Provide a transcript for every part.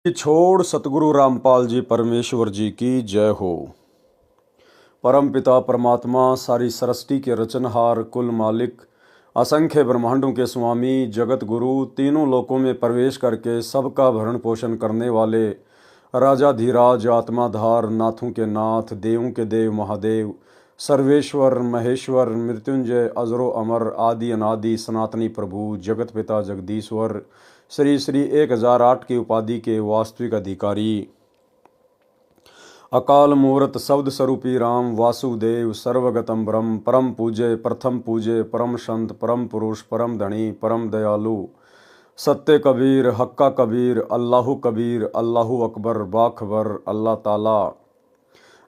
कि छोड़ सतगुरु रामपाल जी परमेश्वर जी की जय हो। परम पिता परमात्मा सारी सृष्टि के रचनहार कुल मालिक असंख्य ब्रह्मांडों के स्वामी जगत गुरु तीनों लोकों में प्रवेश करके सबका भरण पोषण करने वाले राजाधिराज आत्माधार नाथों के नाथ देवों के देव महादेव सर्वेश्वर महेश्वर मृत्युंजय अजरो अमर आदि अनादि सनातनी प्रभु जगत पिता जगदीश्वर श्री श्री 1008 की उपाधि के वास्तविक अधिकारी अकाल मूर्त शब्द स्वरूपी राम वासुदेव सर्वगतम ब्रह्म परम पूज्य प्रथम पूज्य परम संत परम पुरुष परम धनी परम दयालु सत्य कबीर हक्का कबीर अल्लाहु कबीर अल्लाहु अकबर बाखबर अल्लाह ताला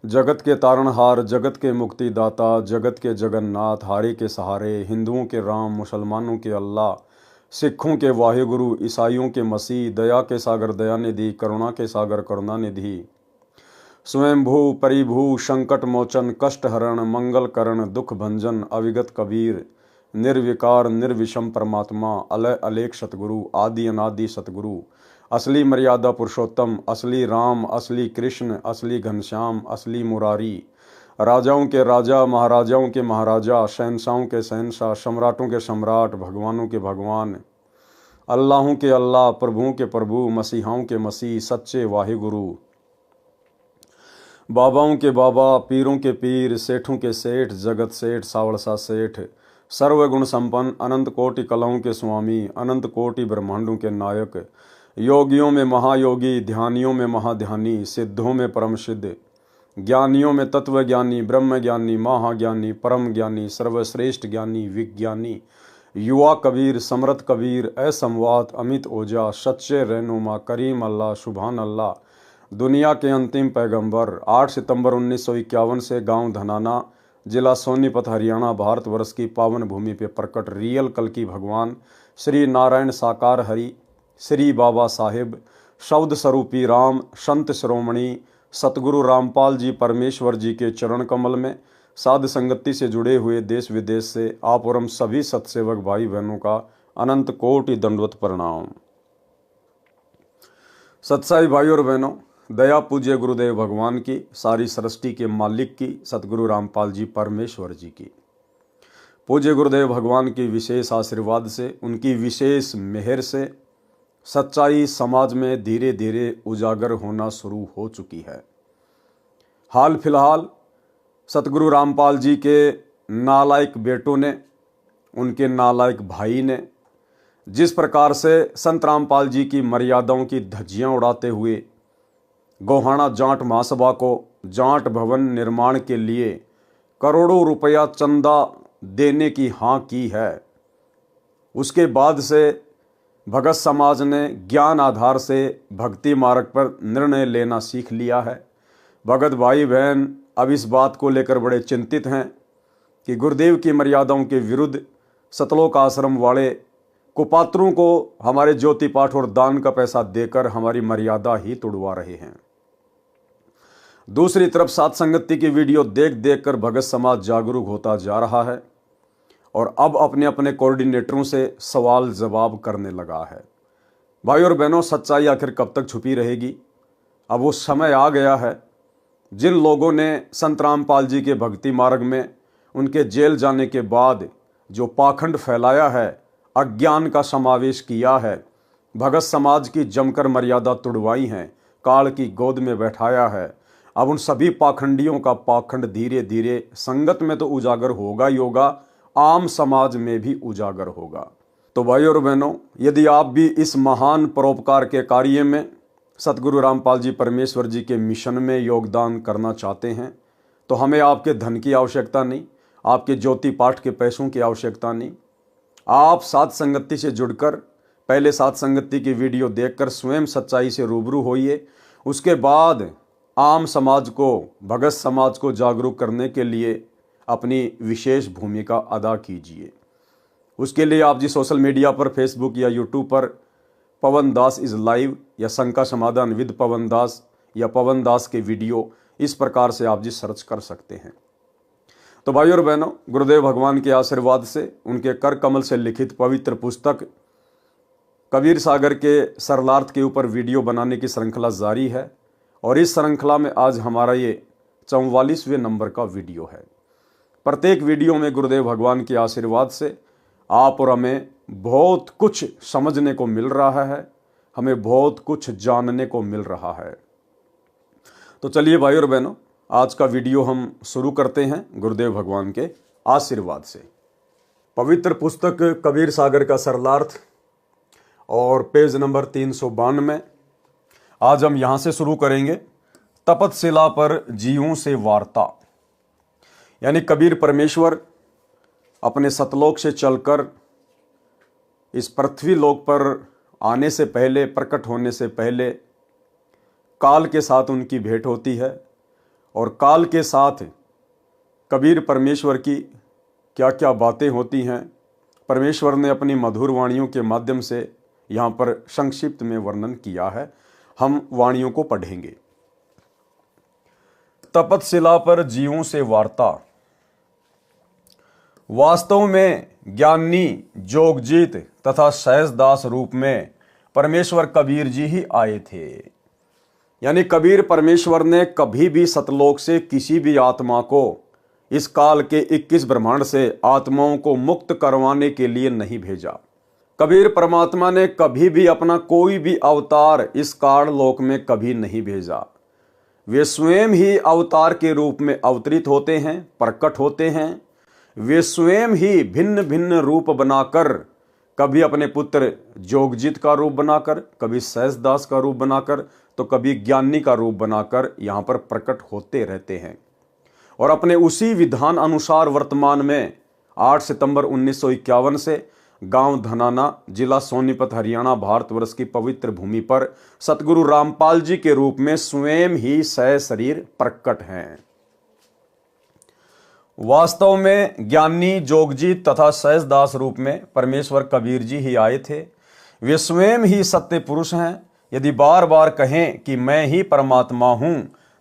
जगत के तारणहार जगत के मुक्तिदाता जगत के जगन्नाथ हारे के सहारे हिंदुओं के राम मुसलमानों के अल्लाह सिखों के वाहिगुरु ईसाइयों के मसीह दया के सागर दयानिधि करुणा के सागर करुणानिधि स्वयंभू परिभू संकट मोचन कष्ट हरण मंगल करण दुख भंजन अविगत कबीर निर्विकार निर्विषम परमात्मा अलय अलेख सतगुरु आदि अनादि सतगुरु असली मर्यादा पुरुषोत्तम असली राम असली कृष्ण असली घनश्याम असली मुरारी राजाओं के राजा महाराजाओं के महाराजा शहनशाहों के शहनशाह सम्राटों के सम्राट भगवानों के भगवान अल्लाहों के अल्लाह प्रभुओं के प्रभु मसीहाओं के मसीह सच्चे वाहिगुरु बाबाओं के बाबा पीरों के पीर सेठों के सेठ जगत सेठ सावड़सा सेठ सर्वगुण संपन्न अनंत कोटि कलाओं के स्वामी अनंत कोटि ब्रह्मांडों के नायक योगियों में महायोगी ध्यानियों में महाध्यानी सिद्धों में परम सिद्ध ज्ञानियों में तत्वज्ञानी ब्रह्म ज्ञानी महाज्ञानी परम ज्ञानी सर्वश्रेष्ठ ज्ञानी विज्ञानी युवा कबीर समरथ कबीर असंवाद अमित ओझा सच्चे रहनुमा करीम अल्लाह सुभान अल्लाह दुनिया के अंतिम पैगंबर 8 सितंबर 1951 से गांव धनाना जिला सोनीपत हरियाणा भारतवर्ष की पावन भूमि पे प्रकट रियल कल की भगवान श्री नारायण साकार हरि श्री बाबा साहिब शब्द स्वरूपी राम संत श्रोमणी सतगुरु रामपाल जी परमेश्वर जी के चरण कमल में साध संगति से जुड़े हुए देश विदेश से आप और हम सभी सत्सेवक भाई बहनों का अनंत कोटि दंडवत प्रणाम। सत्साई भाई और बहनों, दया पूज्य गुरुदेव भगवान की सारी सृष्टि के मालिक की सतगुरु रामपाल जी परमेश्वर जी की पूज्य गुरुदेव भगवान की विशेष आशीर्वाद से उनकी विशेष मेहर से सच्चाई समाज में धीरे धीरे उजागर होना शुरू हो चुकी है। हाल फिलहाल सतगुरु रामपाल जी के नालायक बेटों ने उनके नालायक भाई ने जिस प्रकार से संत रामपाल जी की मर्यादाओं की धज्जियां उड़ाते हुए गोहाना जाट महासभा को जाट भवन निर्माण के लिए करोड़ों रुपया चंदा देने की हाँ की है, उसके बाद से भगत समाज ने ज्ञान आधार से भक्ति मार्ग पर निर्णय लेना सीख लिया है। भगत भाई बहन अब इस बात को लेकर बड़े चिंतित हैं कि गुरुदेव की मर्यादाओं के विरुद्ध सतलोक आश्रम वाले कुपात्रों को हमारे ज्योति पाठ और दान का पैसा देकर हमारी मर्यादा ही तोड़वा रहे हैं। दूसरी तरफ साध संगति की वीडियो देख देख कर भगत समाज जागरूक होता जा रहा है और अब अपने अपने कोऑर्डिनेटरों से सवाल जवाब करने लगा है। भाई और बहनों, सच्चाई आखिर कब तक छुपी रहेगी? अब वो समय आ गया है जिन लोगों ने संत रामपाल जी के भक्ति मार्ग में उनके जेल जाने के बाद जो पाखंड फैलाया है, अज्ञान का समावेश किया है, भगत समाज की जमकर मर्यादा तुड़वाई है, काल की गोद में बैठाया है, अब उन सभी पाखंडियों का पाखंड धीरे धीरे संगत में तो उजागर होगा ही होगा, आम समाज में भी उजागर होगा। तो भाई और बहनों, यदि आप भी इस महान परोपकार के कार्य में सतगुरु रामपाल जी परमेश्वर जी के मिशन में योगदान करना चाहते हैं तो हमें आपके धन की आवश्यकता नहीं, आपके ज्योति पाठ के पैसों की आवश्यकता नहीं। आप साध संगति से जुड़कर पहले साध संगति की वीडियो देखकर स्वयं सच्चाई से रूबरू होइए, उसके बाद आम समाज को भगत समाज को जागरूक करने के लिए अपनी विशेष भूमिका अदा कीजिए। उसके लिए आप जी सोशल मीडिया पर फेसबुक या यूट्यूब पर पवन दास इज़ लाइव या शंका समाधान विद पवन दास या पवन दास के वीडियो इस प्रकार से आप जी सर्च कर सकते हैं। तो भाई और बहनों, गुरुदेव भगवान के आशीर्वाद से उनके कर कमल से लिखित पवित्र पुस्तक कबीर सागर के सरलार्थ के ऊपर वीडियो बनाने की श्रृंखला जारी है और इस श्रृंखला में आज हमारा ये 44वें नंबर का वीडियो है। प्रत्येक वीडियो में गुरुदेव भगवान के आशीर्वाद से आप और हमें बहुत कुछ समझने को मिल रहा है, हमें बहुत कुछ जानने को मिल रहा है। तो चलिए भाई और बहनों, आज का वीडियो हम शुरू करते हैं गुरुदेव भगवान के आशीर्वाद से। पवित्र पुस्तक कबीर सागर का सरलार्थ और पेज नंबर 392। आज हम यहाँ से शुरू करेंगे। तपतशिला पर जीवों से वार्ता, यानी कबीर परमेश्वर अपने सतलोक से चलकर इस पृथ्वी लोक पर आने से पहले, प्रकट होने से पहले काल के साथ उनकी भेंट होती है और काल के साथ कबीर परमेश्वर की क्या क्या बातें होती हैं, परमेश्वर ने अपनी मधुर वाणियों के माध्यम से यहाँ पर संक्षिप्त में वर्णन किया है। हम वाणियों को पढ़ेंगे। तपतशिला पर जीवों से वार्ता। वास्तव में ज्ञानी, जोगजीत तथा सहजदास रूप में परमेश्वर कबीर जी ही आए थे। यानी कबीर परमेश्वर ने कभी भी सतलोक से किसी भी आत्मा को इस काल के 21 ब्रह्मांड से आत्माओं को मुक्त करवाने के लिए नहीं भेजा। कबीर परमात्मा ने कभी भी अपना कोई भी अवतार इस काल लोक में कभी नहीं भेजा। वे स्वयं ही अवतार के रूप में अवतरित होते हैं, प्रकट होते हैं। वे स्वयं ही भिन्न भिन्न रूप बनाकर, कभी अपने पुत्र जोगजीत का रूप बनाकर, कभी सहजदास का रूप बनाकर, तो कभी ज्ञानी का रूप बनाकर यहाँ पर प्रकट होते रहते हैं। और अपने उसी विधान अनुसार वर्तमान में 8 सितंबर 1951 से गांव धनाना, जिला सोनीपत, हरियाणा, भारतवर्ष की पवित्र भूमि पर सतगुरु रामपाल जी के रूप में स्वयं ही सशरीर प्रकट हैं। वास्तव में ज्ञानी, जोगजीत तथा सहजदास रूप में परमेश्वर कबीर जी ही आए थे। वे स्वयं ही सत्य पुरुष हैं। यदि बार बार कहें कि मैं ही परमात्मा हूं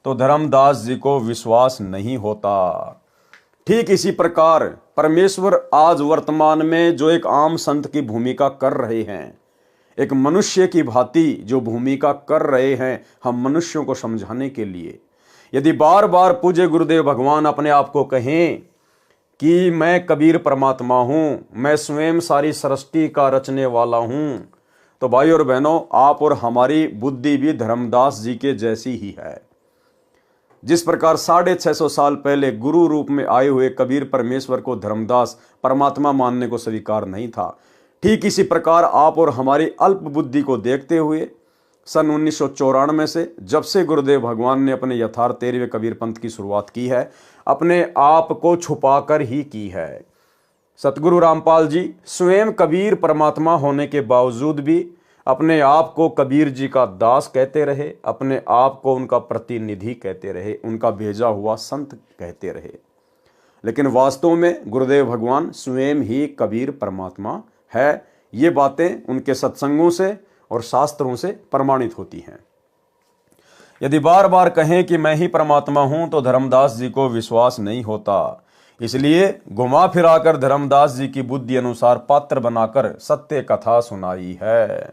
तो धर्मदास जी को विश्वास नहीं होता। ठीक इसी प्रकार परमेश्वर आज वर्तमान में जो एक आम संत की भूमिका कर रहे हैं, एक मनुष्य की भांति जो भूमिका कर रहे हैं हम मनुष्यों को समझाने के लिए, यदि बार बार पूज्य गुरुदेव भगवान अपने आप को कहें कि मैं कबीर परमात्मा हूं, मैं स्वयं सारी सृष्टि का रचने वाला हूं, तो भाई और बहनों, आप और हमारी बुद्धि भी धर्मदास जी के जैसी ही है। जिस प्रकार 650 साल पहले गुरु रूप में आए हुए कबीर परमेश्वर को धर्मदास परमात्मा मानने को स्वीकार नहीं था, ठीक इसी प्रकार आप और हमारी अल्प बुद्धि को देखते हुए सन 1994 से जब से गुरुदेव भगवान ने अपने यथार्थ 13वें कबीर पंथ की शुरुआत की है, अपने आप को छुपाकर ही की है। सतगुरु रामपाल जी स्वयं कबीर परमात्मा होने के बावजूद भी अपने आप को कबीर जी का दास कहते रहे, अपने आप को उनका प्रतिनिधि कहते रहे, उनका भेजा हुआ संत कहते रहे। लेकिन वास्तव में गुरुदेव भगवान स्वयं ही कबीर परमात्मा है। ये बातें उनके सत्संगों से और शास्त्रों से प्रमाणित होती हैं। यदि बार बार कहें कि मैं ही परमात्मा हूं तो धर्मदास जी को विश्वास नहीं होता। इसलिए घुमा फिराकर धर्मदास जी की बुद्धि अनुसार पात्र बनाकर सत्य कथा सुनाई है।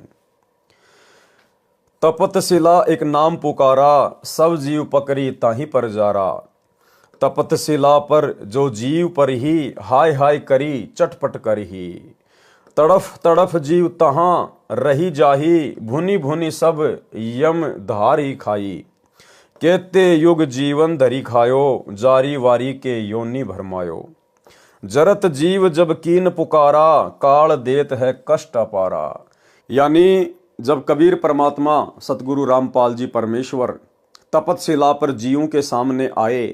तपतशिला एक नाम पुकारा, सब जीव पकड़ी ताही पर जारा। तपतशिला पर जो जीव पर ही हाय हाय करी, चटपट करही। तड़फ तड़फ जीव तहाँ रही जाही, भुनी भुनी सब यम धारी खाई। केते युग जीवन धरी खायो, जारी वारी के योनि भरमायो। जरत जीव जब कीन पुकारा, काल देत है कष्ट अपारा। यानी जब कबीर परमात्मा सतगुरु रामपाल जी परमेश्वर तपतशिला पर जीवों के सामने आए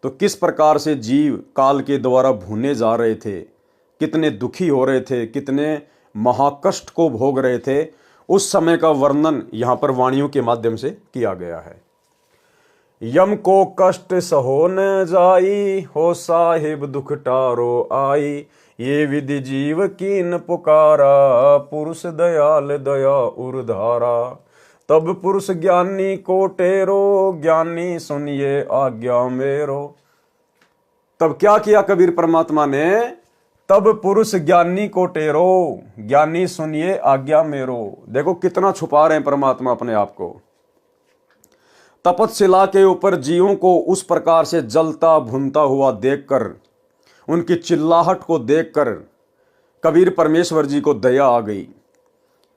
तो किस प्रकार से जीव काल के द्वारा भुने जा रहे थे, कितने दुखी हो रहे थे, कितने महाकष्ट को भोग रहे थे, उस समय का वर्णन यहाँ पर वाणियों के माध्यम से किया गया है। यम को कष्ट सहो न जाई, हो साहिब दुख टारो आई। ये विधि जीव कीन पुकारा, पुरुष दयाल दया उर्धारा। तब पुरुष ज्ञानी को टेरो, ज्ञानी सुनिए आज्ञा मेरो। तब क्या किया कबीर परमात्मा ने? तब पुरुष ज्ञानी को टेरो, ज्ञानी सुनिए आज्ञा मेरो। देखो कितना छुपा रहे हैं परमात्मा अपने आप को। तपतशिला के ऊपर जीवों को उस प्रकार से जलता भुनता हुआ देखकर, उनकी चिल्लाहट को देखकर कबीर परमेश्वर जी को दया आ गई।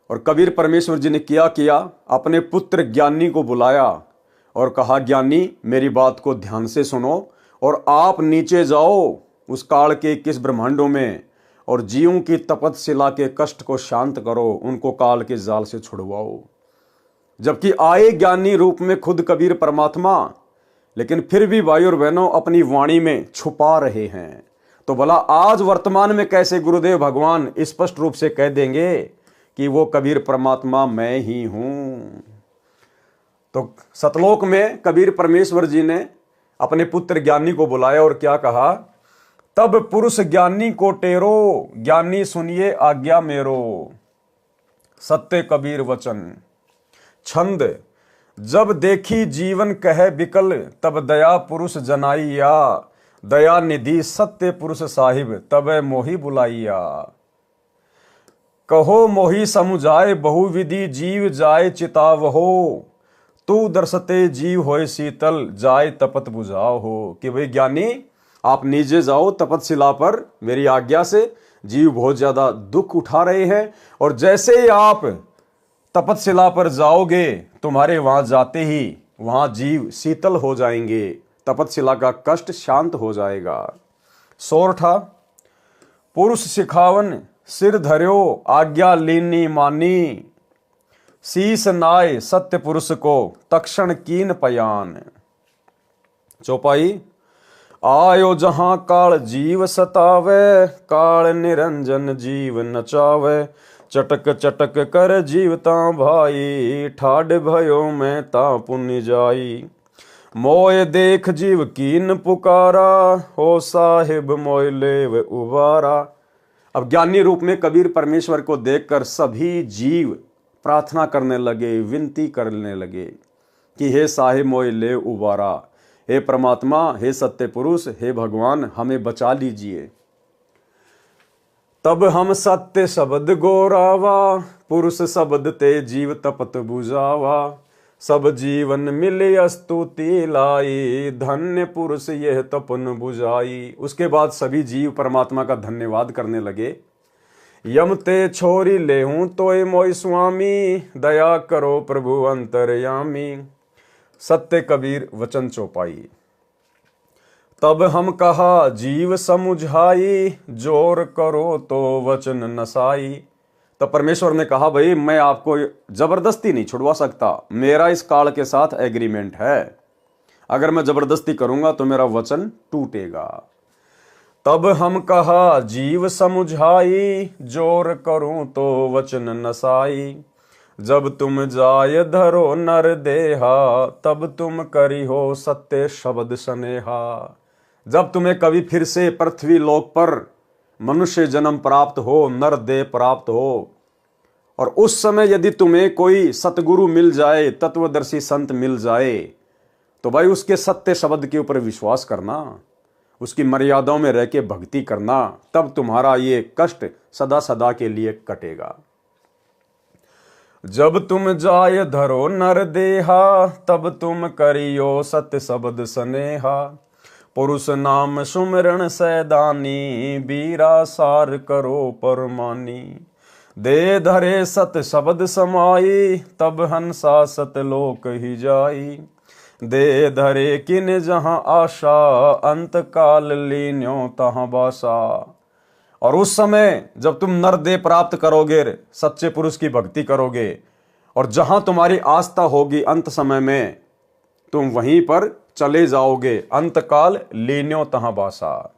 और कबीर परमेश्वर जी ने क्या किया, अपने पुत्र ज्ञानी को बुलाया और कहा, ज्ञानी मेरी बात को ध्यान से सुनो और आप नीचे जाओ उस काल के 21 ब्रह्मांडों में और जीवों की तपतशिला के कष्ट को शांत करो, उनको काल के जाल से छुड़वाओ। जबकि आए ज्ञानी रूप में खुद कबीर परमात्मा, लेकिन फिर भी भाई और बहनों अपनी वाणी में छुपा रहे हैं। तो भला आज वर्तमान में कैसे गुरुदेव भगवान स्पष्ट रूप से कह देंगे कि वो कबीर परमात्मा मैं ही हूं। तो सतलोक में कबीर परमेश्वर जी ने अपने पुत्र ज्ञानी को बुलाया और क्या कहा, तब पुरुष ज्ञानी को टेरो, ज्ञानी सुनिए आज्ञा मेरो। सत्य कबीर वचन। छंद। जब देखी जीवन कहे बिकल, तब दया पुरुष जनाइया, दया निधि सत्य पुरुष साहिब, तब मोहि बुलाइया। कहो मोहि समुझाए बहुविधि, जीव जाए चितावहो, तू दर्शते जीव होए शीतल, जाए तपत बुझाओ हो। कि भाई ज्ञानी आप नीचे जाओ तपतशिला पर, मेरी आज्ञा से जीव बहुत ज्यादा दुख उठा रहे हैं, और जैसे ही आप तपतशिला पर जाओगे तुम्हारे वहां जाते ही वहां जीव शीतल हो जाएंगे, तपतशिला का कष्ट शांत हो जाएगा। सोरठा। पुरुष सिखावन सिर धर्यो, आज्ञा लीनी मानी, शीस नाय सत्य पुरुष को, तक्षण कीन पयान। चौपाई। आयो जहां काल जीव सतावे, काल निरंजन जीव नचावे, चटक चटक कर जीवता भाई, ठाड भयो मैं ता पुण्य जाई। मोय देख जीव कीन पुकारा, हो साहिब मोय लेव उबारा। अब ज्ञानी रूप में कबीर परमेश्वर को देखकर सभी जीव प्रार्थना करने लगे, विनती करने लगे कि हे साहिब मोय ले उबारा, हे परमात्मा, हे सत्य पुरुष, हे भगवान, हमें बचा लीजिए। तब हम सत्य शब्द गोरावा, पुरुष शब्द ते जीव तपत बुझावा, सब जीवन मिले स्तुति लाई, धन्य पुरुष यह तपन बुझाई। उसके बाद सभी जीव परमात्मा का धन्यवाद करने लगे। यम ते छोरी लेहूं तोय मोय स्वामी, दया करो प्रभु अंतर्यामी। सत्य कबीर वचन चौपाई। तब हम कहा जीव समुझाई, जोर करो तो वचन नसाई। तब परमेश्वर ने कहा, भाई मैं आपको जबरदस्ती नहीं छुड़वा सकता, मेरा इस काल के साथ एग्रीमेंट है, अगर मैं जबरदस्ती करूंगा तो मेरा वचन टूटेगा। तब हम कहा जीव समुझाई, जोर करूं तो वचन नसाई, जब तुम जाय धरो नर देहा, तब तुम करी हो सत्य शब्द स्नेहा। जब तुम्हें कभी फिर से पृथ्वी लोक पर मनुष्य जन्म प्राप्त हो, नर देह प्राप्त हो, और उस समय यदि तुम्हें कोई सतगुरु मिल जाए, तत्वदर्शी संत मिल जाए, तो भाई उसके सत्य शब्द के ऊपर विश्वास करना, उसकी मर्यादाओं में रह के भक्ति करना, तब तुम्हारा ये कष्ट सदा सदा के लिए कटेगा। जब तुम जाय धरो नर देहा, तब तुम करियो सत्य शब्द स्नेहा, पुरुष नाम सुमिरन सैदानी, बीरा सार करो परमानी। दे धरे सत शब्द समाई, तब हंसा सतलोक ही जाई। दे धरे किन जहां आशा, अंत काल लीन्यो तहां बासा। और उस समय जब तुम नरदेह प्राप्त करोगे, सच्चे पुरुष की भक्ति करोगे, और जहां तुम्हारी आस्था होगी अंत समय में तुम वहीं पर चले जाओगे। अंतकाल लीन्यो तहां बासा।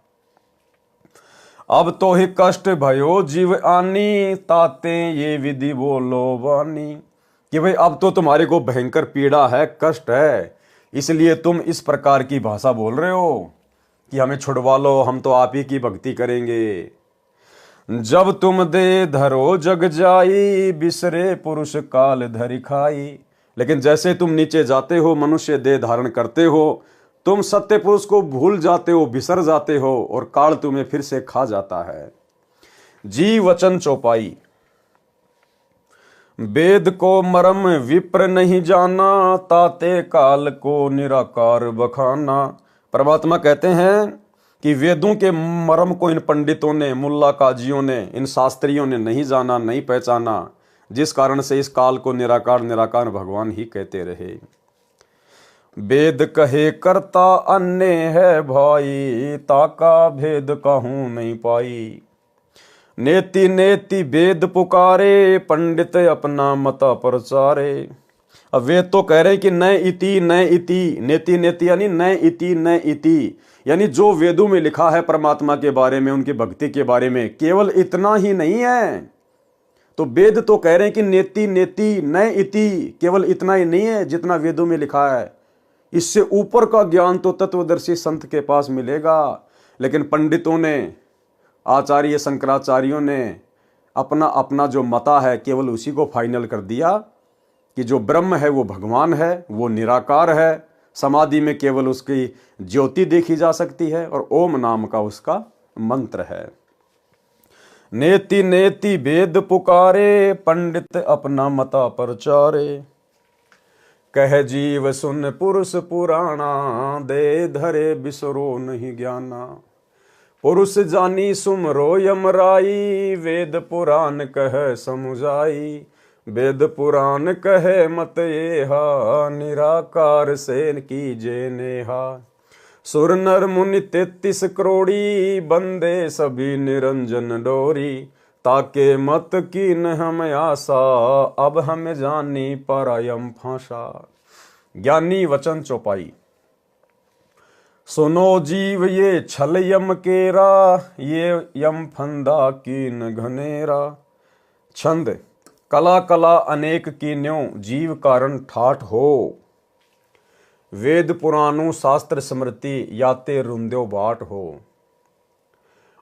अब तो ही कष्ट भयो जीव आनी, ताते ये विधि बोलो वानी। कि भाई अब तो तुम्हारे को भयंकर पीड़ा है, कष्ट है, इसलिए तुम इस प्रकार की भाषा बोल रहे हो कि हमें छुड़वा लो, हम तो आप ही की भक्ति करेंगे। जब तुम दे धरो जग जाई, बिसरे पुरुष काल धरि खाई। लेकिन जैसे तुम नीचे जाते हो, मनुष्य देह धारण करते हो, तुम सत्य पुरुष को भूल जाते हो, बिसर जाते हो, और काल तुम्हें फिर से खा जाता है। जी वचन चौपाई। वेद को मरम विप्र नहीं जाना, ताते काल को निराकार बखाना। परमात्मा कहते हैं कि वेदों के मर्म को इन पंडितों ने, मुल्ला काजियों ने, इन शास्त्रियों ने नहीं जाना, नहीं पहचाना, जिस कारण से इस काल को निराकार निराकार भगवान ही कहते रहे। वेद कहे करता अन्य है भाई, ताका भेद कहूं नहीं पाई। नेति नेति वेद पुकारे, पंडित अपना मता प्रचारे। अब वेद तो कह रहे हैं कि न इति न इति, नेति नेति यानी न इति न इति, यानी जो वेदों में लिखा है परमात्मा के बारे में, उनकी भक्ति के बारे में, केवल इतना ही नहीं है। तो वेद तो कह रहे हैं कि नेति नेति न इति, केवल इतना ही नहीं है जितना वेदों में लिखा है, इससे ऊपर का ज्ञान तो तत्वदर्शी संत के पास मिलेगा। लेकिन पंडितों ने, आचार्य शंकराचार्यों ने अपना अपना जो मता है केवल उसी को फाइनल कर दिया कि जो ब्रह्म है वो भगवान है, वो निराकार है, समाधि में केवल उसकी ज्योति देखी जा सकती है और ओम नाम का उसका मंत्र है। नेति नेति वेद पुकारे, पंडित अपना मता प्रचारे। कह जीव सुन पुरुष पुराणा, दे धरे बिसरो नहीं ज्ञाना। पुरुष जानी सुमरो यमराई, वेद पुराण कह समुझाई। वेद पुराण कहे मत येहा, निराकार से कीजे नेहा। सुर नर मुनि 33 करोड़ी, बंदे सभी निरंजन डोरी। ताके मत कीन हम आशा, अब हम जानी परायम फांसा। ज्ञानी वचन चौपाई। सुनो जीव ये छल यम केरा, ये यम फंदा कीन घनेरा। छंद। कला कला अनेक कीन्यों, जीव कारण ठाठ हो। वेद पुराणों शास्त्र स्मृति, याते रुंद्यो बाट हो।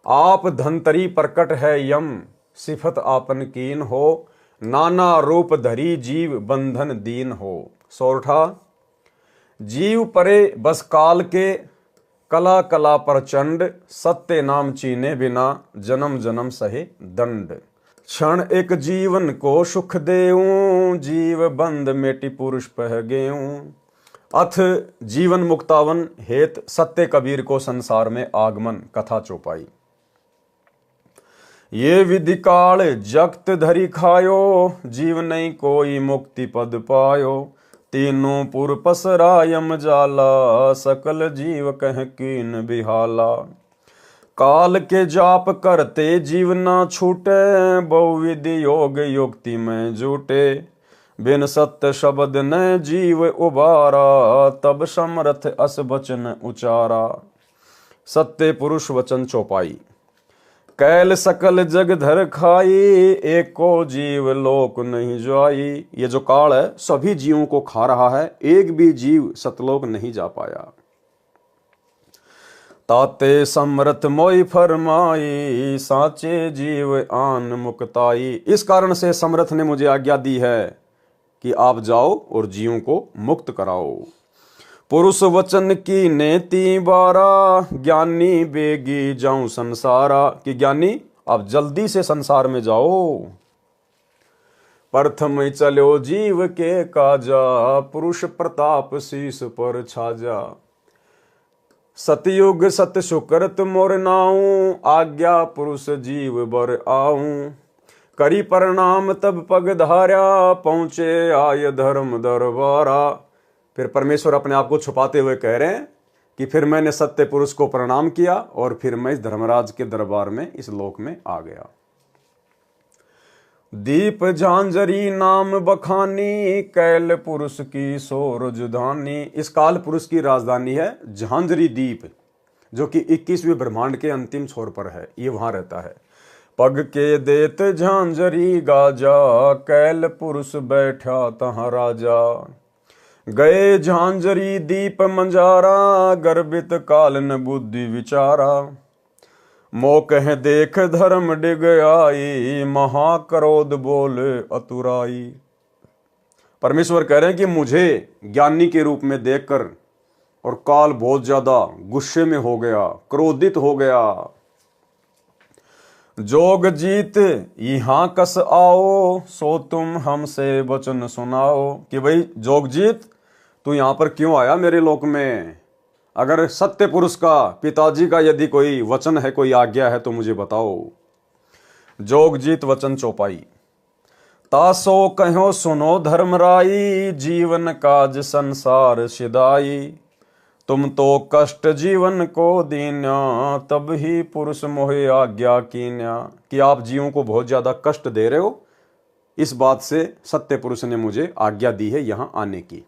आप धंतरी प्रकट है यम, सिफत आपन कीन हो। नाना रूप धरी जीव, बंधन दीन हो। सोरठा। जीव परे बस काल के, कला कला प्रचंड। सत्य नाम चीने बिना, जन्म जन्म सहे दंड। क्षण एक जीवन को सुख देऊं, जीव बंद मेटी पुरुष पह गेऊं। अथ जीवन मुक्तावन हेत, सत्य कबीर को संसार में आगमन। कथा चौपाई। ये विधि काल जगत धरी खायो, जीव नहीं कोई मुक्ति पद पायो। तीनों पुर पसरा यम जाला, सकल जीव कह कीन बिहाला। काल के जाप करते जीव ना छूटे, बहुविधि योग युक्ति में जुटे। बिन सत्य शब्द न जीव उबारा, तब समर्थ अस वचन उचारा। सत्य पुरुष वचन चौपाई। कैल सकल जग धर खाई, एको जीव लोक नहीं जाई। ये जो काल है सभी जीवों को खा रहा है, एक भी जीव सतलोक नहीं जा पाया। ताते समर्थ मोई फरमाई, साचे जीव आन मुक्ताई। इस कारण से समर्थ ने मुझे आज्ञा दी है कि आप जाओ और जीवों को मुक्त कराओ। पुरुष वचन की नेति बारा, ज्ञानी बेगी जाऊं संसारा। कि ज्ञानी आप जल्दी से संसार में जाओ। प्रथम चलो जीव के काजा, पुरुष प्रताप शीस पर छाजा। सतयुग सत सुकृत मोर नाऊं, आज्ञा पुरुष जीव बर आऊं। करी प्रणाम तब पग धार्या, पहुंचे आय धर्म दरबारा। फिर परमेश्वर अपने आप को छुपाते हुए कह रहे हैं कि फिर मैंने सत्य पुरुष को प्रणाम किया और फिर मैं इस धर्मराज के दरबार में, इस लोक में आ गया। दीप झांझरी नाम बखानी, कैल पुरुष की सो रुजधानी। इस काल पुरुष की राजधानी है झांझरी द्वीप, जो कि 21वें ब्रह्मांड के अंतिम छोर पर है, ये वहां रहता है। पग के देत झांझरी गाजा, कैल पुरुष बैठा तहां राजा। गए झांझरी दीप मंजारा, गर्भित काल न बुद्धि विचारा। मोकह देख धर्म डिग आई, महाक्रोध बोल अतुराई। परमेश्वर कह रहे हैं कि मुझे ज्ञानी के रूप में देखकर और काल बहुत ज्यादा गुस्से में हो गया, क्रोधित हो गया। जोग जीत यहाँ कस आओ, सो तुम हमसे वचन सुनाओ। कि भाई जोग जीत, तू यहाँ पर क्यों आया मेरे लोक में? अगर सत्य पुरुष का, पिताजी का यदि कोई वचन है, कोई आज्ञा है तो मुझे बताओ। जोग जीत वचन चौपाई। तासो कहो सुनो धर्मराई, जीवन काज संसार सिदाई। तुम तो कष्ट जीवन को दीन्या, तब ही पुरुष मोहे आज्ञा कीन्या। कि आप जीवों को बहुत ज्यादा कष्ट दे रहे हो, इस बात से सत्य पुरुष ने मुझे आज्ञा दी है यहां आने की।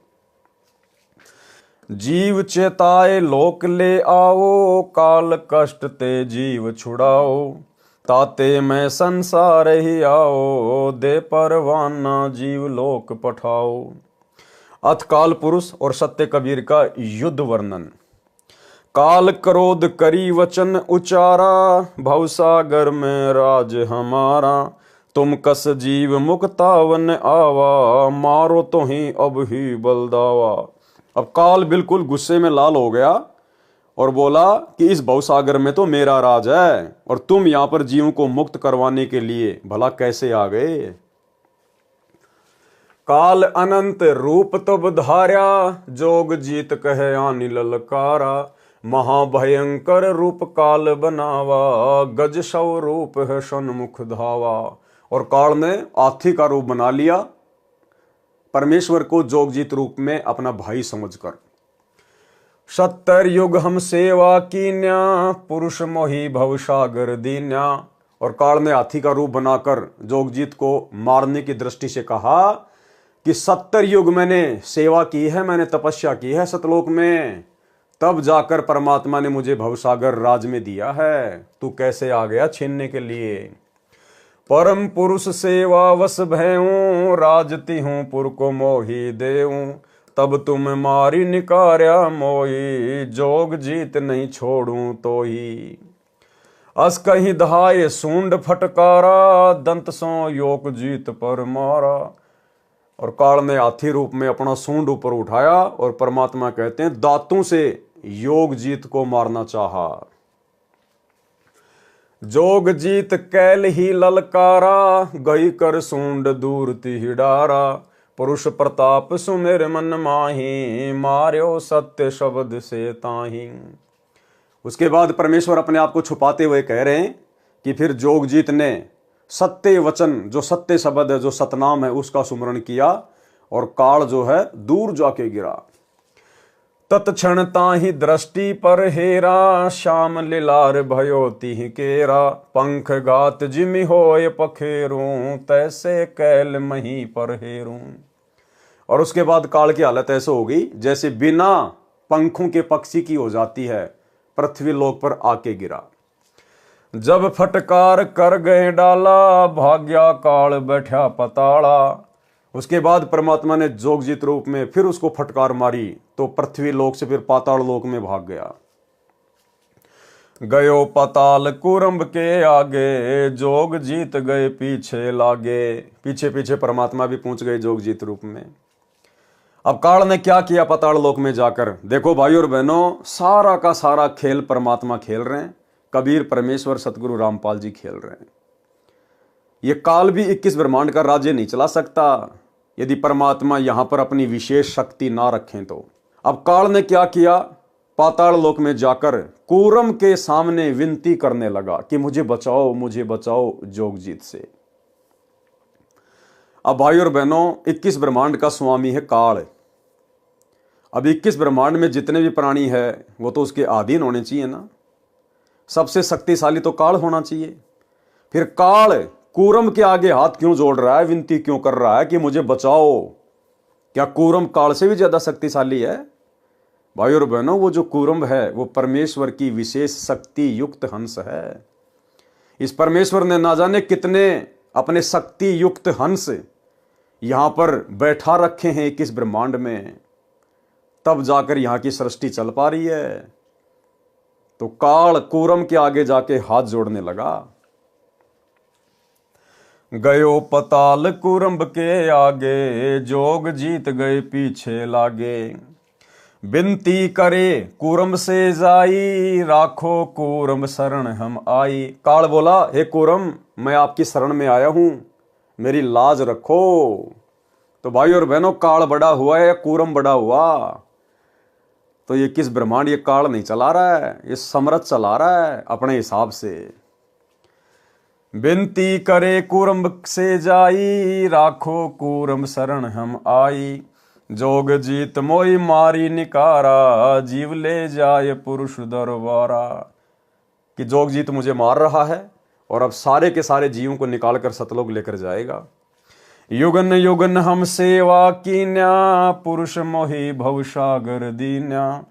जीव चेताए लोक ले आओ, काल कष्ट ते जीव छुड़ाओ। ताते मैं संसार ही आओ, दे परवाना जीव लोक पठाओ। अथ काल पुरुष और सत्य कबीर का युद्ध वर्णन। काल क्रोध करी वचन उचारा, भवसागर में राज हमारा। तुम कस जीव मुक्तावन आवा, मारो तो ही अब ही बलदावा। अब काल बिल्कुल गुस्से में लाल हो गया और बोला कि इस भवसागर में तो मेरा राज है, और तुम यहां पर जीवों को मुक्त करवाने के लिए भला कैसे आ गए? काल अनंत रूप तब धार्या, जोग जीत कहे आनि ललकारा। महाभयंकर रूप काल बनावा, गज सौ रूप है सन्मुख धावा। और काल ने हाथी का रूप बना लिया, परमेश्वर को जोगजीत रूप में अपना भाई समझकर। 70 युग हम सेवा कीन्या, पुरुष मोहि भवसागर दीन्या। और काल ने हाथी का रूप बनाकर जोगजीत को मारने की दृष्टि से कहा कि 70 युग मैंने सेवा की है, मैंने तपस्या की है सतलोक में, तब जाकर परमात्मा ने मुझे भवसागर राज में दिया है। तू कैसे आ गया छीनने के लिए? परम पुरुष सेवा वश भयूं, राजती हूं पुर को मोही देऊं। तब तुम मारी निकार्या मोही, जोग जीत नहीं छोड़ूं तो ही। अस कहीं दहाए सूंड फटकारा, दंत सो योग जीत पर मारा। और काल ने हाथी रूप में अपना सूंड ऊपर उठाया और परमात्मा कहते हैं दांतों से योग जीत को मारना चाहा। जोग जीत कैल ही ललकारा, गई कर सूंड दूर तिहि डारा। पुरुष प्रताप सुमेर मन माही, मार्यो सत्य शब्द से ताही। उसके बाद परमेश्वर अपने आप को छुपाते हुए कह रहे हैं कि फिर जोगजीत ने सत्य वचन, जो सत्य शब्द है, जो सतनाम है, उसका सुमरण किया और काल जो है दूर जाके गिरा। तत्क्षण ताहि दृष्टि पर हेरा, श्याम लिलार भयो तिहि केरा। पंख गात जिमि होय पखेरूं, तैसे कैल मही पर हेरूं। और उसके बाद काल की हालत ऐसे हो गई जैसे बिना पंखों के पक्षी की हो जाती है, पृथ्वी लोक पर आके गिरा। जब फटकार कर गए डाला, भाग्या काल बैठा पताड़ा। उसके बाद परमात्मा ने जोगजीत रूप में फिर उसको फटकार मारी तो पृथ्वी लोक से फिर पाताल लोक में भाग गया। गयो पताल कुरंब के आगे, जोग जीत गए पीछे लागे। पीछे पीछे परमात्मा भी पहुंच गए जोगजीत रूप में। अब काल ने क्या किया पाताल लोक में जाकर? देखो भाई और बहनों, सारा का सारा खेल परमात्मा खेल रहे हैं, कबीर, परमेश्वर, सतगुरु रामपाल जी खेल रहे हैं। ये काल भी 21 ब्रह्मांड का राज्य नहीं चला सकता यदि परमात्मा यहां पर अपनी विशेष शक्ति ना रखें तो। अब काल ने क्या किया? पाताल लोक में जाकर कूरम के सामने विनती करने लगा कि मुझे बचाओ जोगजीत से। अब भाई और बहनों, 21 ब्रह्मांड का स्वामी है काल। अब 21 ब्रह्मांड में जितने भी प्राणी है वो तो उसके अधीन होने चाहिए ना। सबसे शक्तिशाली तो काल होना चाहिए। फिर काल कूरम के आगे हाथ क्यों जोड़ रहा है, विनती क्यों कर रहा है कि मुझे बचाओ? क्या कूरम काल से भी ज्यादा शक्तिशाली है? भाई और बहनों, वो जो कूरम है वो परमेश्वर की विशेष शक्ति युक्त हंस है। इस परमेश्वर ने ना जाने कितने अपने शक्ति युक्त हंस यहां पर बैठा रखे हैं 21 ब्रह्मांड में, तब जाकर यहां की सृष्टि चल पा रही है। तो काल कूरम के आगे जाके हाथ जोड़ने लगा। गयो पताल कुरंब के आगे, जोग जीत गए पीछे लागे। बिनती करे कूरम से जाई, राखो कूरम शरण हम आई। काल बोला, हे कूरम, मैं आपकी शरण में आया हूं, मेरी लाज रखो। तो भाई और बहनों, काल बड़ा हुआ है, कूरम बड़ा हुआ, तो ये किस ब्रह्मांड, ये काल नहीं चला रहा है, ये समरथ चला रहा है अपने हिसाब से। बिनती करे कूरम से जाई, राखो कूरम शरण हम आई। जोग जीत मोई मारी निकारा, जीव ले जाए पुरुष दरबारा। कि जोग जीत मुझे मार रहा है और अब सारे के सारे जीवों को निकाल कर सतलोक लेकर जाएगा। युगन युगन हम सेवा कीन्या, पुरुष मोहि भवसागर दीन्या।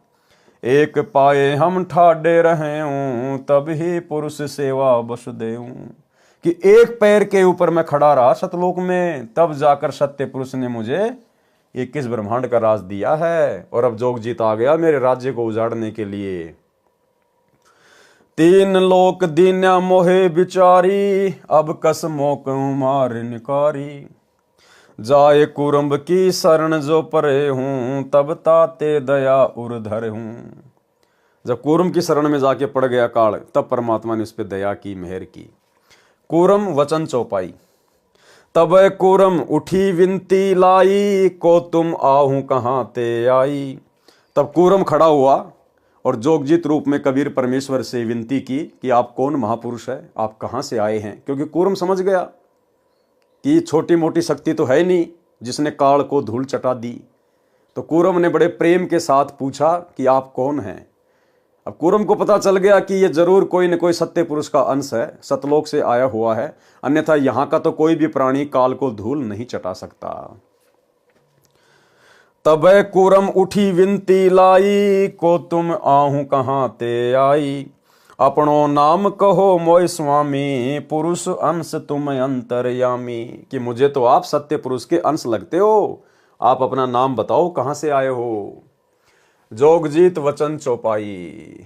एक पाए हम ठाडे रहे हूं, तब ही पुरुष सेवा बस देऊं। कि एक पैर के ऊपर मैं खड़ा रहा सतलोक में, तब जाकर सत्य पुरुष ने मुझे 21 ब्रह्मांड का राज दिया है। और अब जोग जीत आ गया मेरे राज्य को उजाड़ने के लिए। तीन लोक दीन्या मोहे बिचारी, अब कस मोक मार निकारी। जाए कुरम्ब की शरण जो परे हूं, तब ताते दया उर्धर हूं। जब कूरम की शरण में जाके पड़ गया काल, तब परमात्मा ने उस पर दया की, मेहर की। कूरम वचन चौपाई। तब कूरम उठी विनती लाई, को तुम आहू कहां ते आई। तब कूरम खड़ा हुआ और जोगजीत रूप में कबीर परमेश्वर से विनती की कि आप कौन महापुरुष है, आप कहां से आए हैं। क्योंकि कूरम समझ गया कि छोटी मोटी शक्ति तो है नहीं जिसने काल को धूल चटा दी। तो कूरम ने बड़े प्रेम के साथ पूछा कि आप कौन हैं। अब कूरम को पता चल गया कि ये जरूर कोई न कोई सत्य पुरुष का अंश है, सतलोक से आया हुआ है, अन्यथा यहां का तो कोई भी प्राणी काल को धूल नहीं चटा सकता। तब कूरम उठी विनती लाई, को तुम आहू कहां ते आई। अपनो नाम कहो मोय स्वामी, पुरुष अंश तुम अंतर्यामी। कि मुझे तो आप सत्य पुरुष के अंश लगते हो, आप अपना नाम बताओ, कहां से आए हो। जोगजीत वचन चौपाई।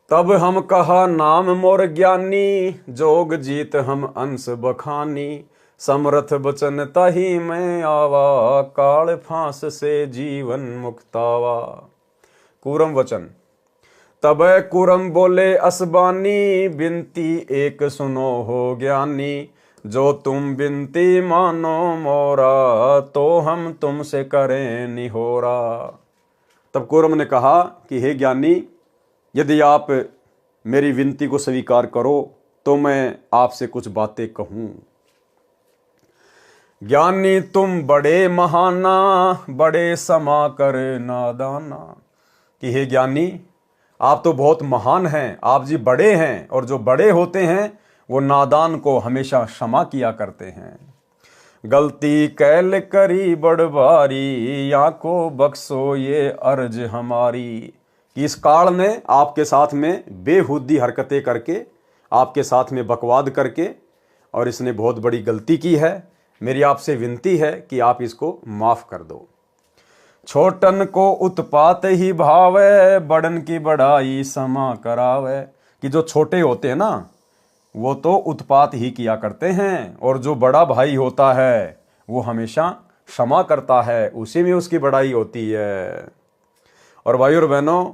तब हम कहा नाम मोर ज्ञानी, जोगजीत हम अंश बखानी। समरथ बचन तही मैं आवा, काल फांस से जीवन मुक्तावा। कूरम वचन। तब कूरम बोले असबानी, बिनती एक सुनो हो ज्ञानी। जो तुम बिनती मानो मोरा, तो हम तुमसे करें निहोरा। तब कूरम ने कहा कि हे ज्ञानी, यदि आप मेरी विनती को स्वीकार करो तो मैं आपसे कुछ बातें कहूं। ज्ञानी तुम बड़े महाना, बड़े समा कर नादाना। कि हे ज्ञानी, आप तो बहुत महान हैं, आप जी बड़े हैं, और जो बड़े होते हैं वो नादान को हमेशा क्षमा किया करते हैं। गलती कैल करी बड़बारी, या को बख्शो ये अर्ज हमारी। कि इस काल ने आपके साथ में बेहुदी हरकतें करके, आपके साथ में बकवाद करके, और इसने बहुत बड़ी गलती की है। मेरी आपसे विनती है कि आप इसको माफ कर दो। छोटन को उत्पात ही भावे, बड़न की बड़ाई समा करावे। कि जो छोटे होते हैं ना, वो तो उत्पात ही किया करते हैं, और जो बड़ा भाई होता है वो हमेशा क्षमा करता है, उसी में उसकी बड़ाई होती है। और भाई और बहनों,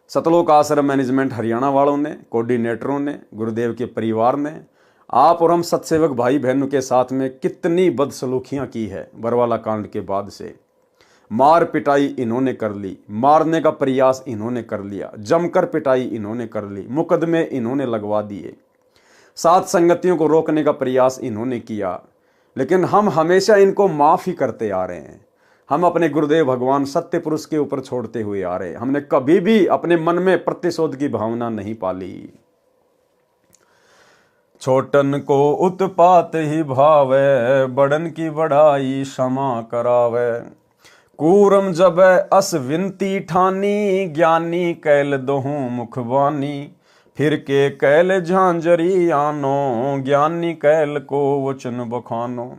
सतलोक आश्रम मैनेजमेंट हरियाणा वालों ने, कोऑर्डिनेटरों ने, गुरुदेव के परिवार ने, आप और हम सत्सेवक भाई बहनों के साथ में कितनी बदसलूकियां की है। बरवाला कांड के बाद से मार पिटाई इन्होंने कर ली, मारने का प्रयास इन्होंने कर लिया, जमकर पिटाई इन्होंने कर ली, मुकदमे इन्होंने लगवा दिए, सात संगतियों को रोकने का प्रयास इन्होंने किया। लेकिन हम हमेशा इनको माफ ही करते आ रहे हैं। हम अपने गुरुदेव भगवान सत्य पुरुष के ऊपर छोड़ते हुए आ रहे हैं। हमने कभी भी अपने मन में प्रतिशोध की भावना नहीं पाली। छोटन को उत्पात ही भावे, बड़न की बड़ाई क्षमा करावे। कूरम जब अस विनती ठानी, ज्ञानी कैल दोहूं मुखबानी। फिर के कैल झांझरी आनो, ज्ञानी कैल को वचन बखानो।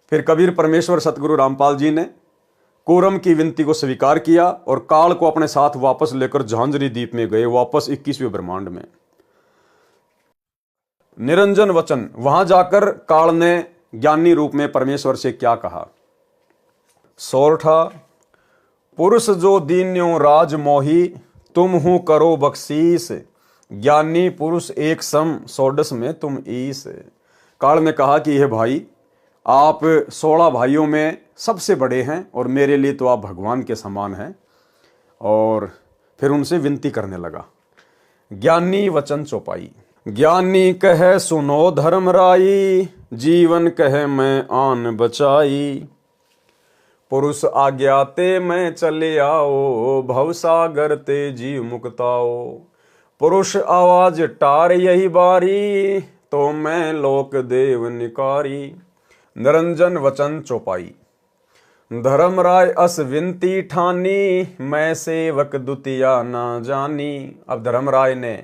फिर कबीर परमेश्वर सतगुरु रामपाल जी ने कूरम की विनती को स्वीकार किया और काल को अपने साथ वापस लेकर झांझरी द्वीप में गए, वापस 21वें ब्रह्मांड में। निरंजन वचन। वहां जाकर काल ने ज्ञानी रूप में परमेश्वर से क्या कहा। सोरठा पुरुष जो दीन्यो राज मोही, तुम हूँ करो बख्शीस। ज्ञानी पुरुष एक सम, सोडस में तुम ईस। काल ने कहा कि हे भाई, आप 16 भाइयों में सबसे बड़े हैं और मेरे लिए तो आप भगवान के समान हैं। और फिर उनसे विनती करने लगा। ज्ञानी वचन चौपाई। ज्ञानी कहे सुनो धर्म राई, जीवन कहे मैं आन बचाई। पुरुष आज्ञाते मैं चले आओ, भवसागर ते जीव मुक्ताओ। पुरुष आवाज टार यही बारी, तो मैं लोक देव निकारी। निरंजन वचन चौपाई। धर्म राय अस विनती ठानी, मैं सेवक दुतिया ना जानी। अब धर्मराय ने,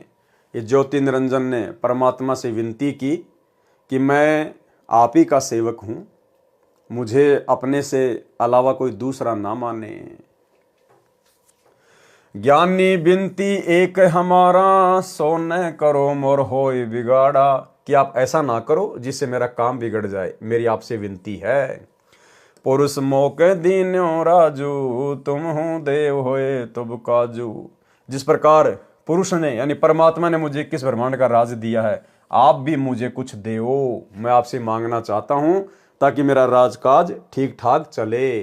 ये ज्योति निरंजन ने परमात्मा से विनती की कि मैं आप ही का सेवक हूं, मुझे अपने से अलावा कोई दूसरा ना माने। ज्ञानी बिनती एक हमारा, सो न करो मोर होय बिगाड़ा। कि आप ऐसा ना करो जिससे मेरा काम बिगड़ जाए, मेरी आपसे विनती है। पुरुष मौके दीन्यो राजू, तुम हूँ देव होए तुब काजू। जिस प्रकार पुरुष ने यानी परमात्मा ने मुझे 21 ब्रह्मांड का राज दिया है, आप भी मुझे कुछ देओ। मैं आपसे मांगना चाहता हूं ताकि मेरा राजकाज ठीक ठाक चले।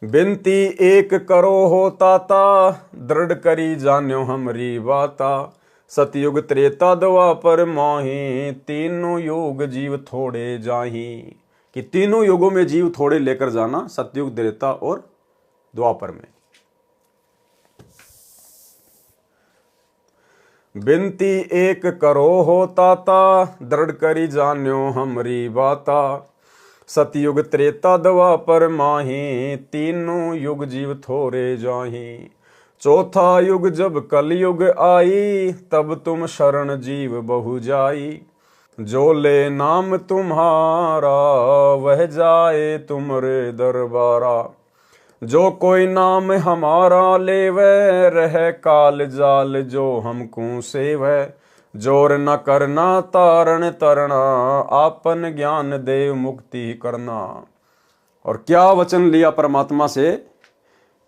बिनती एक करो हो ताता, दृढ़ करी जान्यो हमरी बाता। सतयुग त्रेता द्वापर माही, तीनों युग जीव थोड़े जाही। कि तीनों युगों में जीव थोड़े लेकर जाना, सतयुग त्रेता और द्वापर में। बिनती एक करो हो ताता, दृढ़ करी जान्यो हमरी बाता। सतयुग त्रेता द्वापर माही, तीनों युग जीव थोड़े जाही। चौथा युग जब कलयुग आई, तब तुम शरण जीव बहु जाई। जो ले नाम तुम्हारा, वह जाए तुमरे दरबारा। जो कोई नाम हमारा लेवे, रह काल जाल जो हमको सेवै। जोर न करना तारण तरना, आपन ज्ञान देव मुक्ति करना। और क्या वचन लिया परमात्मा से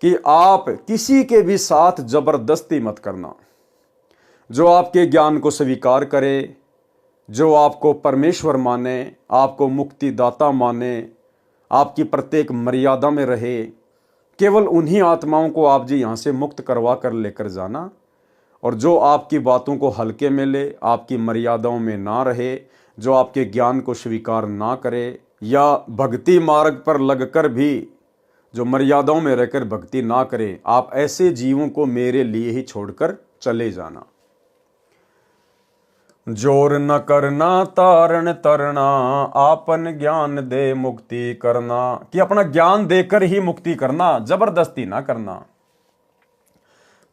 कि आप किसी के भी साथ जबरदस्ती मत करना। जो आपके ज्ञान को स्वीकार करे, जो आपको परमेश्वर माने, आपको मुक्तिदाता माने, आपकी प्रत्येक मर्यादा में रहे, केवल उन्हीं आत्माओं को आप जी यहाँ से मुक्त करवा कर लेकर जाना। और जो आपकी बातों को हल्के में ले, आपकी मर्यादाओं में ना रहे, जो आपके ज्ञान को स्वीकार ना करे, या भक्ति मार्ग पर लगकर भी जो मर्यादाओं में रहकर भक्ति ना करे, आप ऐसे जीवों को मेरे लिए ही छोड़कर चले जाना। जोर न करना तारण तरना, आपन ज्ञान दे मुक्ति करना। कि अपना ज्ञान देकर ही मुक्ति करना, जबरदस्ती ना करना।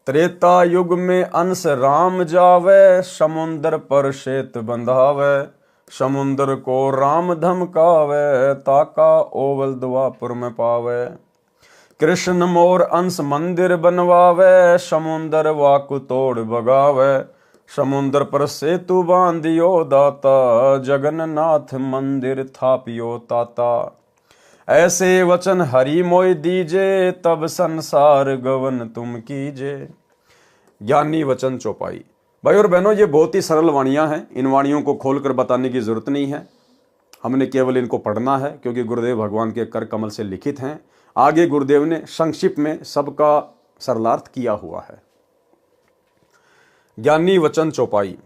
त्रेता युग में अंश राम जावे, समुंदर पर शेत बंधावे। समुंदर को राम धमकावे, ताका ओवल द्वापर में पावे। कृष्ण मोर अंश मंदिर बनवावे, समुंदर वाकु तोड़ बगावे। समुंदर पर सेतु बांधियो दाता, जगन्नाथ मंदिर थापियो ताता। ऐसे वचन हरि मोय दीजे, तब संसार गवन तुम कीजे। ज्ञानी वचन चौपाई। भाई और बहनों, ये बहुत ही सरल वाणियां हैं, इन वाणियों को खोलकर बताने की जरूरत नहीं है। हमने केवल इनको पढ़ना है क्योंकि गुरुदेव भगवान के कर कमल से लिखित हैं। आगे गुरुदेव ने संक्षिप्त में सबका सरलार्थ किया हुआ है। ज्ञानी वचन चौपाई।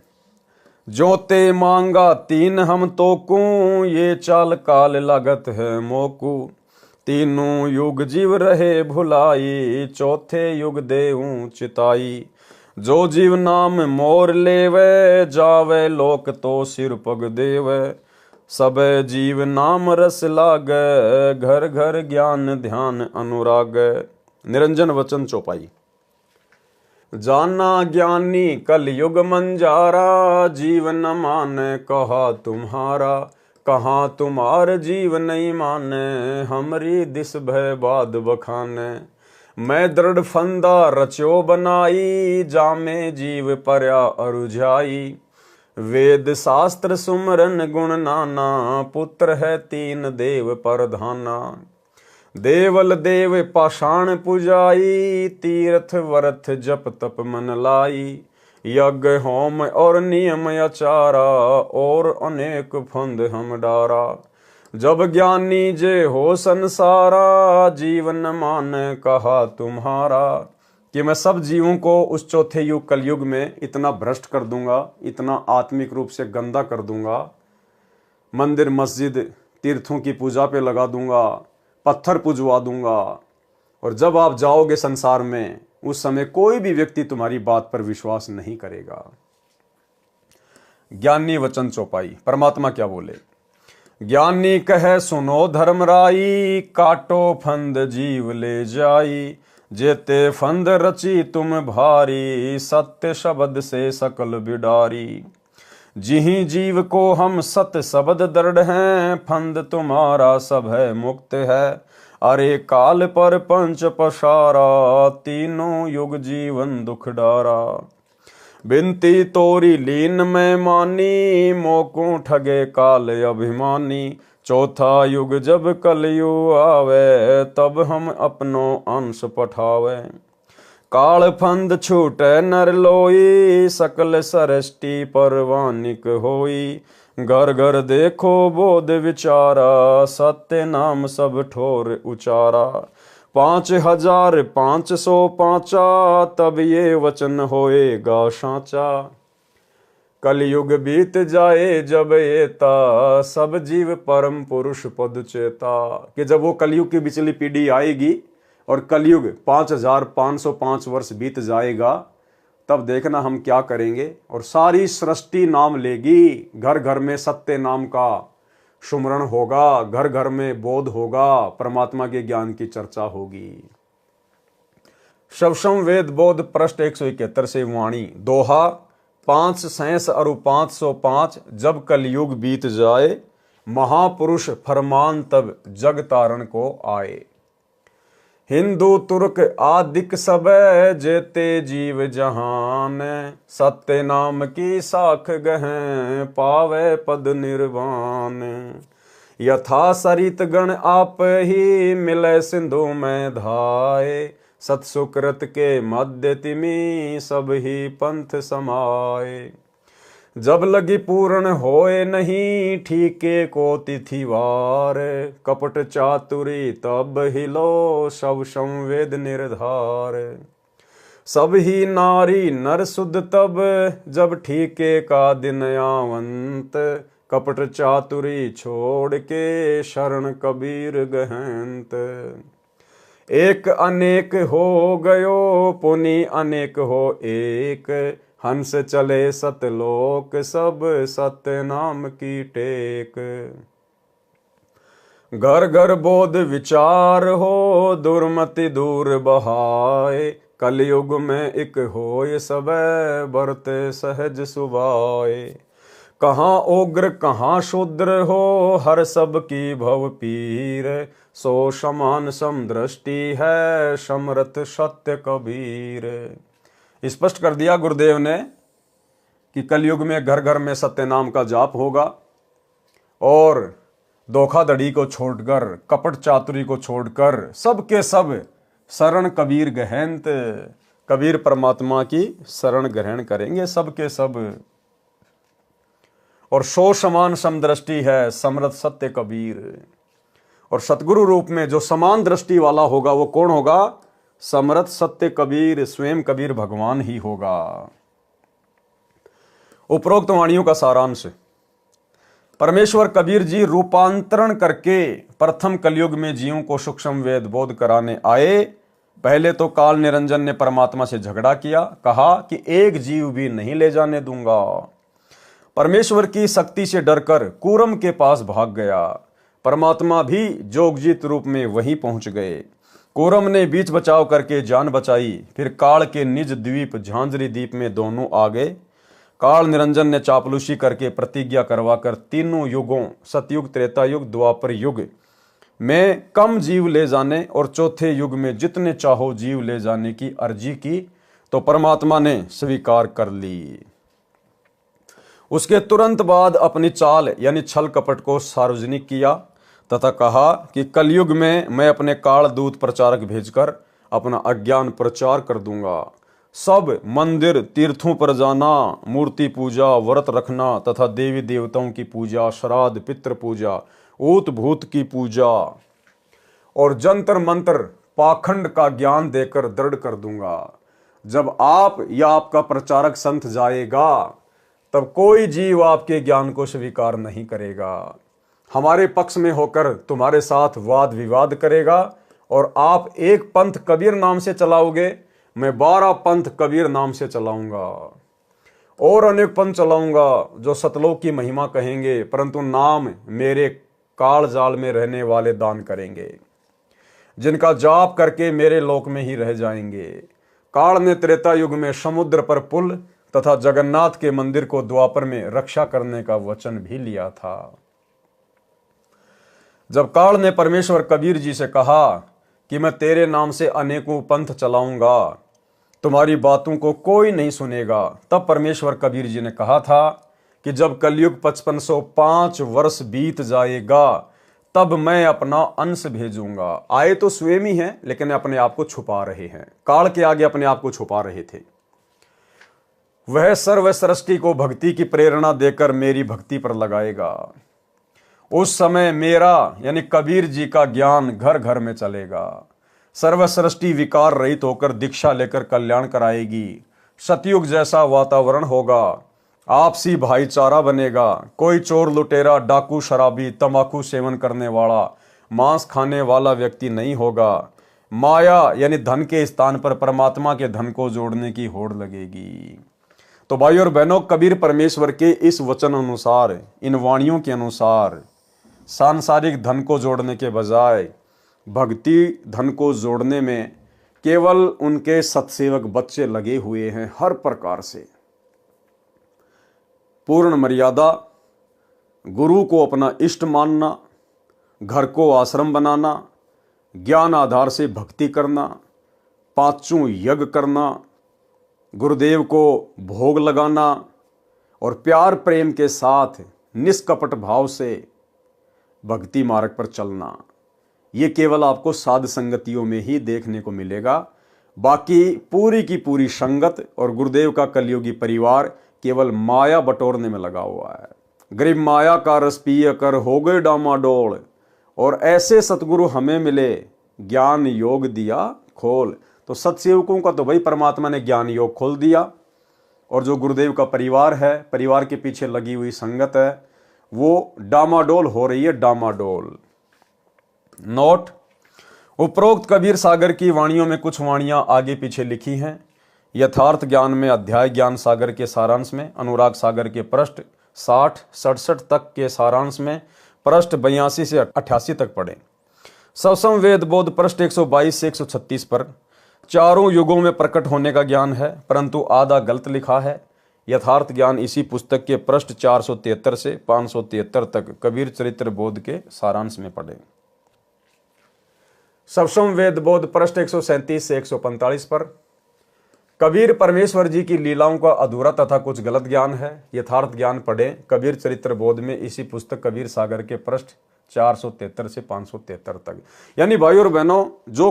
जोते मांगा तीन हम तोकू, ये चाल काल लागत है मोकू। तीनों युग जीव रहे भुलाई, चौथे युग देऊं चिताई। जो जीव नाम मोर लेवे, जावे लोक तो सिर पग देवे। सब जीव नाम रस लागे, घर घर ज्ञान ध्यान अनुराग। निरंजन वचन चौपाई। जाना ज्ञानी कल युग मंजारा, जीवन माने कहा तुम्हारा। कहाँ तुम्हार जीव नहीं माने, हमरी दिस भय बाद बखाने। मैं दृढ़ फंदा रच्यो बनाई, जामे जीव पर्या अरुझाई। वेद शास्त्र सुमरन गुण नाना, पुत्र है तीन देव परधाना। देवल देव पाषाण पुजाई, तीर्थ वर्थ जप तप मन लाई। यज्ञ होम और नियम आचारा, और अनेक फंद हम डारा। जब ज्ञानी जे हो संसारा, जीवन मान कहा तुम्हारा। कि मैं सब जीवों को उस चौथे युग कलयुग में इतना भ्रष्ट कर दूंगा, इतना आत्मिक रूप से गंदा कर दूंगा, मंदिर मस्जिद तीर्थों की पूजा पे लगा दूंगा, पत्थर पूजवा दूंगा। और जब आप जाओगे संसार में, उस समय कोई भी व्यक्ति तुम्हारी बात पर विश्वास नहीं करेगा। ज्ञानी वचन चौपाई। परमात्मा क्या बोले? ज्ञानी कहे सुनो धर्मराई, काटो फंद जीव ले जाई। जेते फंद रची तुम भारी, सत्य शब्द से सकल बिडारी। जिहि जीव को हम सत्य शब्द दृढ़ हैं, फंद तुम्हारा सब है मुक्त है। अरे काल पर पंच पसारा, तीनों युग जीवन दुख डारा। बिनती तोरी लीन में मानी, मोको ठगे काल अभिमानी। चौथा युग जब कलयुग आवे, तब हम अपनो अंश पठावे। काल फंद छूटे नर लोई, सकल सृष्टि परवानिक होई। घर घर देखो बोध विचारा, सत्य नाम सब ठोर उचारा। 5505 तब ये वचन होएगा साचा। कलयुग बीत जाए जब एता, सब जीव परम पुरुष पद चेता। कि जब वो कलयुग की बिचली पीढ़ी आएगी और कलयुग 5505 वर्ष बीत जाएगा, तब देखना हम क्या करेंगे। और सारी सृष्टि नाम लेगी, घर घर में सत्य नाम का सुमरण होगा, घर घर में बोध होगा, परमात्मा के ज्ञान की चर्चा होगी। शवसम वेद बोध पृष्ठ 171 से वाणी। दोहा 5 सहस अरु 505 जब कलयुग बीत जाए, महापुरुष फरमान तब जग तारण को आए। हिंदू तुर्क आदिक सब जेते जीव जहान, सत्य नाम की साख गहें, पावे पद निर्वाण। यथा सरित गण आप ही, मिले सिंधु में धाये। सत्सुकृत के मध्य तिमी, सब ही पंथ समाये। जब लगी पूर्ण होए नहीं, ठीके को तिथिवार। कपट चातुरी तब हिलो, सब संवेद निर्धार। सब ही नारी नर शुद्ध तब, जब ठीके का दिन आवंत। कपट चातुरी छोड़ के, शरण कबीर गहंत। एक अनेक हो गयो, पुनि अनेक हो एक। हंस चले सतलोक सब, सत्य नाम की टेक। घर घर बोध विचार हो, दुर्मति दूर बहाए। कलयुग में एक होय सब, बरते सहज सुभाए। कहाँ उग्र कहाँ शूद्र हो, हर सब की भव पीर। सो समान समदृष्टि है, समरथ सत्य कबीर। स्पष्ट कर दिया गुरुदेव ने कि कलयुग में घर घर में सत्य नाम का जाप होगा, और धोखाधड़ी को छोड़कर, कपट चातुरी को छोड़कर, सब के सब शरण कबीर गहंत। कबीर परमात्मा की शरण ग्रहण करेंगे सब के सब। और सो समान समदृष्टि है, समरथ सत्य कबीर। और सतगुरु रूप में जो समान दृष्टि वाला होगा, वो कौन होगा? समरथ सत्य कबीर, स्वयं कबीर भगवान ही होगा। उपरोक्त वाणियों का सारांश। परमेश्वर कबीर जी रूपांतरण करके प्रथम कलयुग में जीवों को सूक्ष्म वेद बोध कराने आए। पहले तो काल निरंजन ने परमात्मा से झगड़ा किया, कहा कि एक जीव भी नहीं ले जाने दूंगा। परमेश्वर की शक्ति से डरकर कूरम के पास भाग गया। परमात्मा भी जोगजीत रूप में वहीं पहुंच गए। कूरम ने बीच बचाव करके जान बचाई। फिर काल के निज द्वीप झांझरी द्वीप में दोनों आ गए। काल निरंजन ने चापलूसी करके प्रतिज्ञा करवाकर तीनों युगों, सतयुग, त्रेता युग, द्वापर युग में कम जीव ले जाने और चौथे युग में जितने चाहो जीव ले जाने की अर्जी की, तो परमात्मा ने स्वीकार कर ली। उसके तुरंत बाद अपनी चाल यानी छल कपट को सार्वजनिक किया। तथा कहा कि कलयुग में मैं अपने काल दूत प्रचारक भेजकर अपना अज्ञान प्रचार कर दूंगा। सब मंदिर तीर्थों पर जाना, मूर्ति पूजा, व्रत रखना तथा देवी देवताओं की पूजा, श्राद्ध, पितृ पूजा, ऊत भूत की पूजा और जंतर मंत्र पाखंड का ज्ञान देकर दृढ़ कर दूंगा। जब आप या आपका प्रचारक संत जाएगा तब कोई जीव आपके ज्ञान को स्वीकार नहीं करेगा, हमारे पक्ष में होकर तुम्हारे साथ वाद विवाद करेगा और आप एक पंथ कबीर नाम से चलाओगे, मैं 12 पंथ कबीर नाम से चलाऊंगा और अनेक पंथ चलाऊंगा जो सतलोक की महिमा कहेंगे, परंतु नाम मेरे काल जाल में रहने वाले दान करेंगे, जिनका जाप करके मेरे लोक में ही रह जाएंगे। काल ने त्रेता युग में समुद्र पर पुल तथा जगन्नाथ के मंदिर को द्वापर में रक्षा करने का वचन भी लिया था। जब काल ने परमेश्वर कबीर जी से कहा कि मैं तेरे नाम से अनेकों पंथ चलाऊंगा, तुम्हारी बातों को कोई नहीं सुनेगा, तब परमेश्वर कबीर जी ने कहा था कि जब कलयुग 5505 वर्ष बीत जाएगा तब मैं अपना अंश भेजूंगा। आए तो स्वयं ही हैं लेकिन अपने आप को छुपा रहे हैं, काल के आगे अपने आप को छुपा रहे थे। वह सर्वसृष्टि को भक्ति की प्रेरणा देकर मेरी भक्ति पर लगाएगा। उस समय मेरा यानी कबीर जी का ज्ञान घर घर में चलेगा। सर्वसृष्टि विकार रहित होकर दीक्षा लेकर कल्याण कराएगी। सतयुग जैसा वातावरण होगा, आपसी भाईचारा बनेगा। कोई चोर लुटेरा, डाकू, शराबी, तंबाकू सेवन करने वाला, मांस खाने वाला व्यक्ति नहीं होगा। माया यानी धन के स्थान पर परमात्मा के धन को जोड़ने की होड़ लगेगी। तो भाई और बहनों, कबीर परमेश्वर के इस वचन अनुसार, इन वाणियों के अनुसार सांसारिक धन को जोड़ने के बजाय भक्ति धन को जोड़ने में केवल उनके सत्सेवक बच्चे लगे हुए हैं। हर प्रकार से पूर्ण मर्यादा, गुरु को अपना इष्ट मानना, घर को आश्रम बनाना, ज्ञान आधार से भक्ति करना, पांचों यज्ञ करना, गुरुदेव को भोग लगाना और प्यार प्रेम के साथ निष्कपट भाव से भक्ति मार्ग पर चलना, ये केवल आपको साध संगतियों में ही देखने को मिलेगा। बाकी पूरी की पूरी संगत और गुरुदेव का कलयुगी परिवार केवल माया बटोरने में लगा हुआ है। गरीब माया का रस पिय कर हो गए डामाडोल, और ऐसे सतगुरु हमें मिले, ज्ञान योग दिया खोल। तो सत्सेवकों का तो भाई परमात्मा ने ज्ञान योग खोल दिया, और जो गुरुदेव का परिवार है, परिवार के पीछे लगी हुई संगत है, वो डामाडोल हो रही है, डामाडोल। नोट: उपरोक्त कबीर सागर की वाणियों में कुछ वाणियां आगे पीछे लिखी हैं। यथार्थ ज्ञान में अध्याय ज्ञान सागर के सारांश में, अनुराग सागर के पृष्ठ 60-67 तक के सारांश में पृष्ठ 82 से 88 तक पढ़ें। सवसम वेद बोध पृष्ठ 122 से 136 पर चारों युगों में प्रकट होने का ज्ञान है, परंतु आधा गलत लिखा है। यथार्थ ज्ञान इसी पुस्तक के पृष्ठ 473 से 573 तक कबीर चरित्र बोध के सारांश में पढ़ें। सवसम वेद बोध पृष्ठ 137 से 145 पर कबीर परमेश्वर जी की लीलाओं का अधूरा तथा कुछ गलत ज्ञान है। यथार्थ ज्ञान पढ़ें कबीर चरित्र बोध में, इसी पुस्तक कबीर सागर के पृष्ठ 473 से 573 तक। यानी भाई और बहनों, जो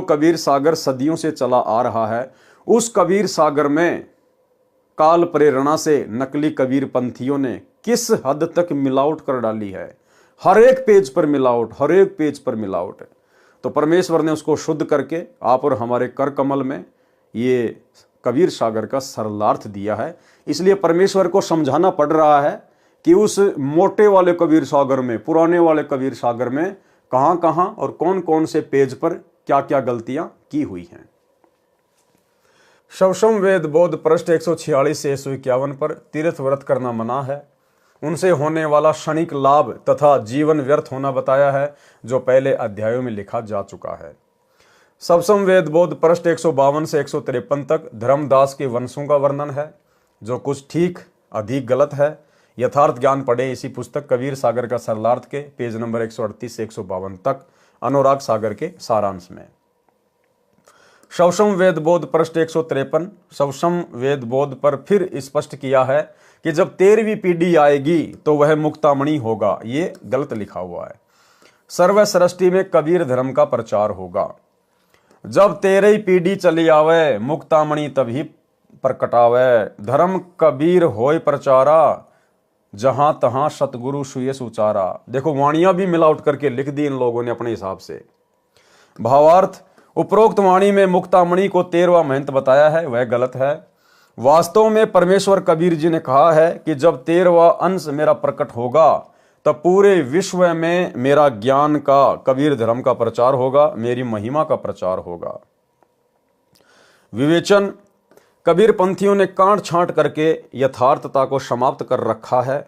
कबीर सागर सदियों से चला आ रहा है, उस कबीर सागर में काल प्रेरणा से नकली कबीर पंथियों ने किस हद तक मिलावट कर डाली है। हर एक पेज पर मिलावट, हर एक पेज पर मिलावट है। तो परमेश्वर ने उसको शुद्ध करके आप और हमारे कर कमल में ये कबीर सागर का सरलार्थ दिया है। इसलिए परमेश्वर को समझाना पड़ रहा है कि उस मोटे वाले कबीर सागर में, पुराने वाले कबीर सागर में कहां कहां और कौन कौन से पेज पर क्या क्या गलतियां की हुई हैं। सवसम वेद बोध पृष्ठ 146 से 151 पर तीर्थ व्रत करना मना है, उनसे होने वाला क्षणिक लाभ तथा जीवन व्यर्थ होना बताया है, जो पहले अध्यायों में लिखा जा चुका है। सवसम वेद बोध पृष्ठ 152 से 153 तक धर्मदास के वंशों का वर्णन है, जो कुछ ठीक अधिक गलत है। यथार्थ ज्ञान पढ़े इसी पुस्तक कबीर सागर का सरलार्थ के पेज नंबर 138 से 152 तक, अनुराग सागर के सारांश में। शवसम वेद बोध पृष्ठ 153। शवसम वेद बोध पर फिर स्पष्ट किया है कि जब 13वीं पीढ़ी आएगी तो वह मुक्तामणि होगा। ये गलत लिखा हुआ है। सर्व सृष्टि में कबीर धर्म का प्रचार होगा। जब 13वीं पीढ़ी चली आवे मुक्तामणि तभी प्रकटावे। धर्म कबीर होय प्रचारा, जहां तहां सतगुरु सुयस उचारा। देखो वाणियां भी मिलावट करके लिख दी इन लोगों ने अपने हिसाब से। भावार्थ, उपरोक्त वाणी में मुक्तामणि को 13वां महंत बताया है, वह गलत है। वास्तव में परमेश्वर कबीर जी ने कहा है कि जब 13वां अंश मेरा प्रकट होगा तब पूरे विश्व में मेरा ज्ञान का, कबीर धर्म का प्रचार होगा, मेरी महिमा का प्रचार होगा। विवेचन, कबीर पंथियों ने कांट छांट करके यथार्थता को समाप्त कर रखा है,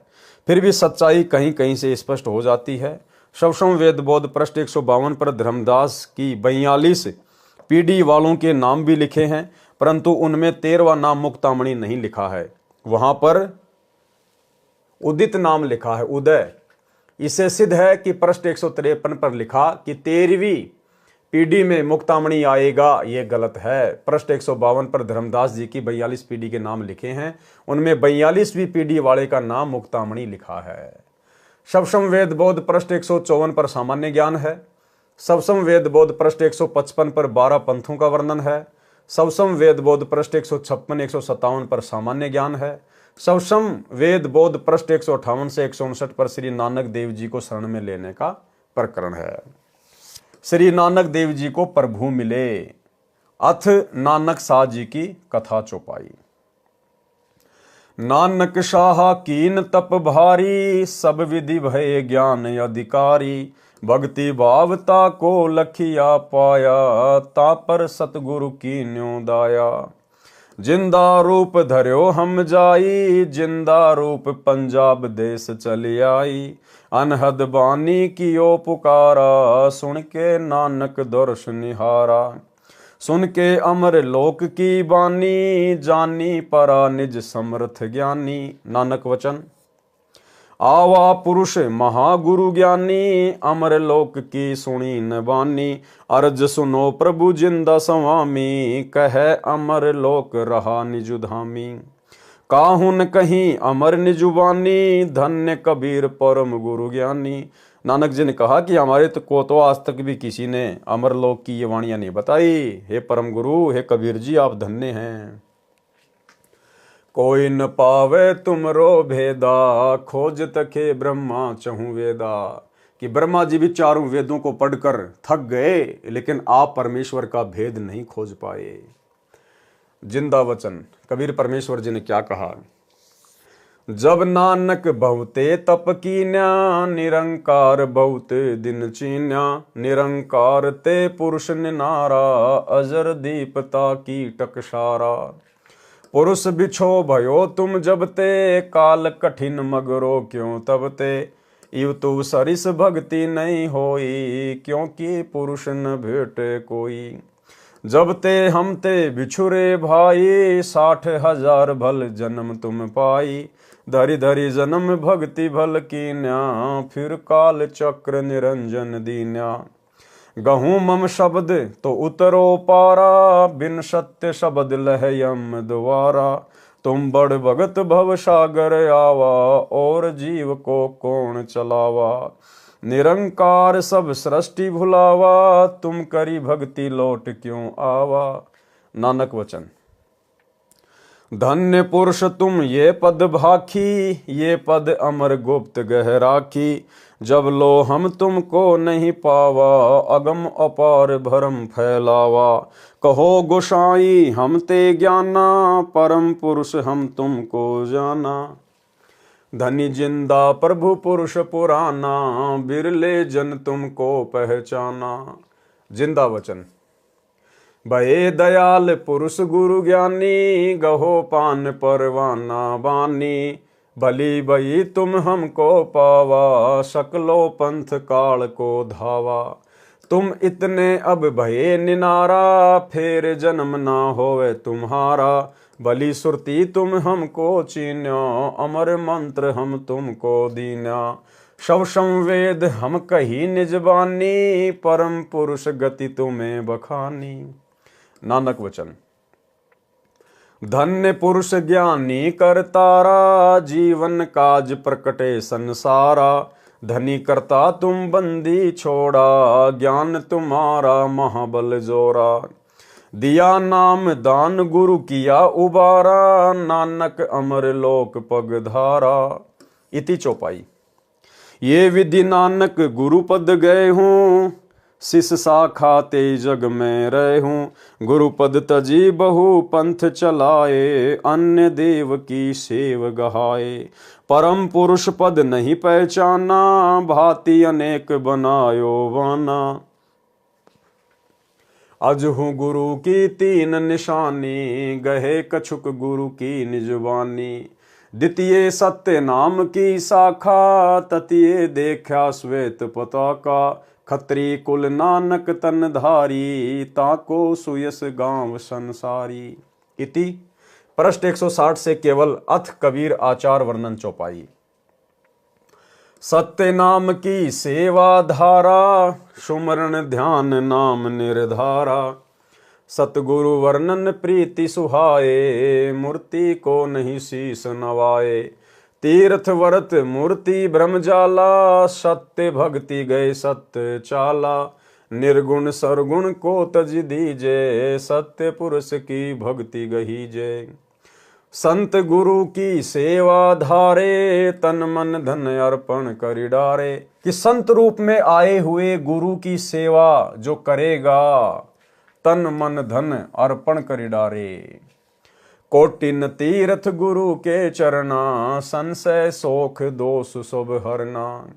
फिर भी सच्चाई कहीं कहीं से स्पष्ट हो जाती है। शवसम वेद बोध पृष्ठ 152 पर धर्मदास की 42 पीढ़ी वालों के नाम भी लिखे हैं, परंतु उनमें 13वां नाम मुक्तामणि नहीं लिखा है। वहां पर उदित नाम लिखा है, उदय। इससे सिद्ध है कि पृष्ठ 153 पर लिखा कि 13वीं पीढ़ी में मुक्तामणि आएगा, यह गलत है। पृष्ठ 152 पर धर्मदास जी की 42 पीढ़ी के नाम लिखे हैं, उनमें 42वीं पीढ़ी वाले का नाम मुक्तामणि लिखा है। शवसम वेद बोध पृष्ठ 154 पर सामान्य ज्ञान है। शवसम वेद बोध पृष्ठ 155 पर 12 पंथों का वर्णन है। शवसम वेद बोध पृष्ठ 156 157 पर सामान्य ज्ञान है। शवसम वेद बोध पृष्ठ 158 से 159 पर श्री नानक देव जी को शरण में लेने का प्रकरण है। श्री नानक देव जी को प्रभु मिले, अथ नानक शाह जी की कथा चौपाई। नानक शाह कीन तप भारी, सब विधि भय ज्ञान अधिकारी। भक्ति भावता को लखिया पाया, ता पर सतगुरु की न्यों दाया। जिंदा रूप धर्यो हम जाई, जिंदा रूप पंजाब देश चली आई। अनहद बानी कियो पुकारा, सुन के नानक दर्श निहारा। सुन के अमर लोक की बानी, जानी परा निज समर्थ ज्ञानी। नानक वचन, आवा पुरुष महागुरु ज्ञानी, अमर लोक की सुनी न बानी। अर्ज सुनो प्रभु जिंदा स्वामी, कह अमर लोक रहा निजुधामी। काहुन कहीं अमर निजुबानी, धन्य कबीर परम गुरु ज्ञानी। नानक जी ने कहा कि हमारे को तो आज तक भी किसी ने अमर लोक की ये वाणियां नहीं बताई। हे परम गुरु, हे कबीर जी, आप धन्य हैं। कोई न पावे तुमरो भेदा, खोज तके ब्रह्मा चहु वेदा। कि ब्रह्मा जी भी चारों वेदों को पढ़कर थक गए, लेकिन आप परमेश्वर का भेद नहीं खोज पाए। जिंदा वचन, कबीर परमेश्वर जी ने क्या कहा? जब नानक बहुते तप कीन्या, निरंकार बहुते दिन चीन्या। निरंकार ते पुरुष निनारा, अजर दीपता की टकसारा। पुरुष बिछो भयो तुम जब ते, काल कठिन मगरो क्यों तब ते। इव तु सरिस भक्ति नहीं होई, क्योंकि पुरुष न भेटे कोई। जब ते हम ते बिछुरे भाई, 60,000 भल जन्म तुम पाई। धरि धरि जन्म भक्ति भल कीन्या, फिर काल चक्र निरंजन दीन्या। गहूँ मम शब्द तो उतरो पारा, बिन सत्य शब्द लह यम द्वारा। तुम बड़ भगत भव सागर आवा, और जीव को कौन चलावा। निरंकार सब सृष्टि भुलावा, तुम करी भक्ति लौट क्यों आवा। नानक वचन, धन्य पुरुष तुम ये पद भाखी, ये पद अमर गुप्त गह राखी। जब लो हम तुमको नहीं पावा, अगम अपार भरम फैलावा। कहो गोसाई हम ते ज्ञाना, परम पुरुष हम तुमको जाना। धनी जिंदा प्रभु पुरुष पुराना, बिरले जन तुमको पहचाना। जिंदा वचन, भये दयाल पुरुष गुरु ज्ञानी, गहो पान परवाना बानी। भली भई तुम हमको पावा, सकलो पंथ काल को धावा। तुम इतने अब भये निनारा, फेर जन्म ना होवे तुम्हारा। भली सुरती तुम हमको चीन्यो, अमर मंत्र हम तुमको दीन्या। शवसम वेद हम कही निजबानी, परम पुरुष गति तुम्हें बखानी। नानक वचन। धन्य पुरुष ज्ञानी करतारा, जीवन काज प्रकटे संसारा। धनी करता तुम बंदी छोड़ा, ज्ञान तुम्हारा महाबल जोरा। दिया नाम दान गुरु किया उबारा, नानक अमर लोक पगधारा। इति चौपाई। ये विधि नानक गुरु पद गए हूँ, शिष शाखा ते जग में रहे हूँ। गुरु पद तजी बहु पंथ चलाए, अन्य देव की सेव गहाए। परम पुरुष पद नहीं पहचाना, भांति अनेक बनायो वाना। अजहु गुरु की तीन निशानी, गहे कछुक गुरु की निजवानी। द्वितीय सत्य नाम की शाखा, ततीय देखा श्वेत पताका। खत्री कुल नानक तन धारी, ताको सुयस गांव संसारी। इति पृष्ठ 160 से केवल अथ कबीर आचार वर्णन चौपाई। सत्य नाम की सेवा धारा, सुमरण ध्यान नाम निर्धारा। सतगुरु वर्णन प्रीति सुहाए, मूर्ति को नहीं शीस नवाए। तीर्थ व्रत मूर्ति ब्रह्मजाला, सत्य भक्ति गए सत्य चाला। निर्गुण सरगुण को तज दीजे, सत्य पुरुष की भक्ति गहीजे। संत गुरु की सेवा धारे, तन मन धन अर्पण करि डारे। कि संत रूप में आए हुए गुरु की सेवा जो करेगा, तन मन धन अर्पण करि डारे। कोटिन तीर्थ गुरु के चरना, संशय शोक दोष शुभ हरना।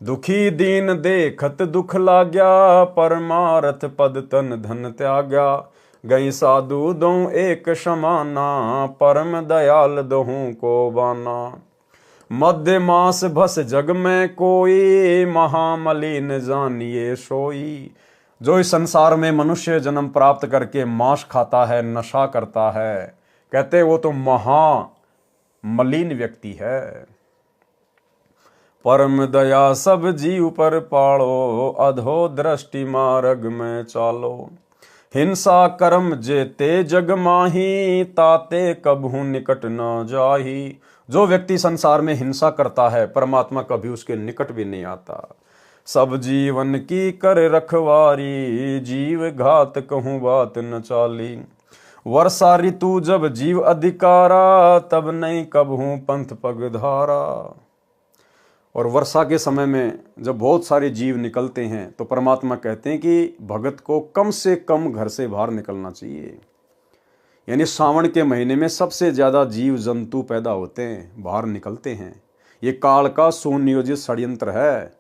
दुखी दीन देखत दुख लाग्या, परमारथ पद तन धन त्याग्या। गई साधु दों एक समाना, परम दयाल दोहूं को बाना। मध्य मास भस जग में कोई, महामलिन जानिए सोई। जो इस संसार में मनुष्य जन्म प्राप्त करके मांस खाता है, नशा करता है, कहते वो तो महामलिन व्यक्ति है। परम दया सब जीव पर पाड़ो, अधो दृष्टि मार्ग में चालो। हिंसा कर्म जेते जग माही, ताते कबहू निकट न जाही। जो व्यक्ति संसार में हिंसा करता है, परमात्मा कभी उसके निकट भी नहीं आता। सब जीवन की कर रखवारी, जीव घात कहूँ बात न चाली। वर्षा ऋतु जब जीव अधिकारा, तब नहीं कबहू पंथ पगधारा। और वर्षा के समय में जब बहुत सारे जीव निकलते हैं, तो परमात्मा कहते हैं कि भगत को कम से कम घर से बाहर निकलना चाहिए। यानी सावन के महीने में सबसे ज़्यादा जीव जंतु पैदा होते हैं, बाहर निकलते हैं। ये काल का सुनियोजित षड्यंत्र है।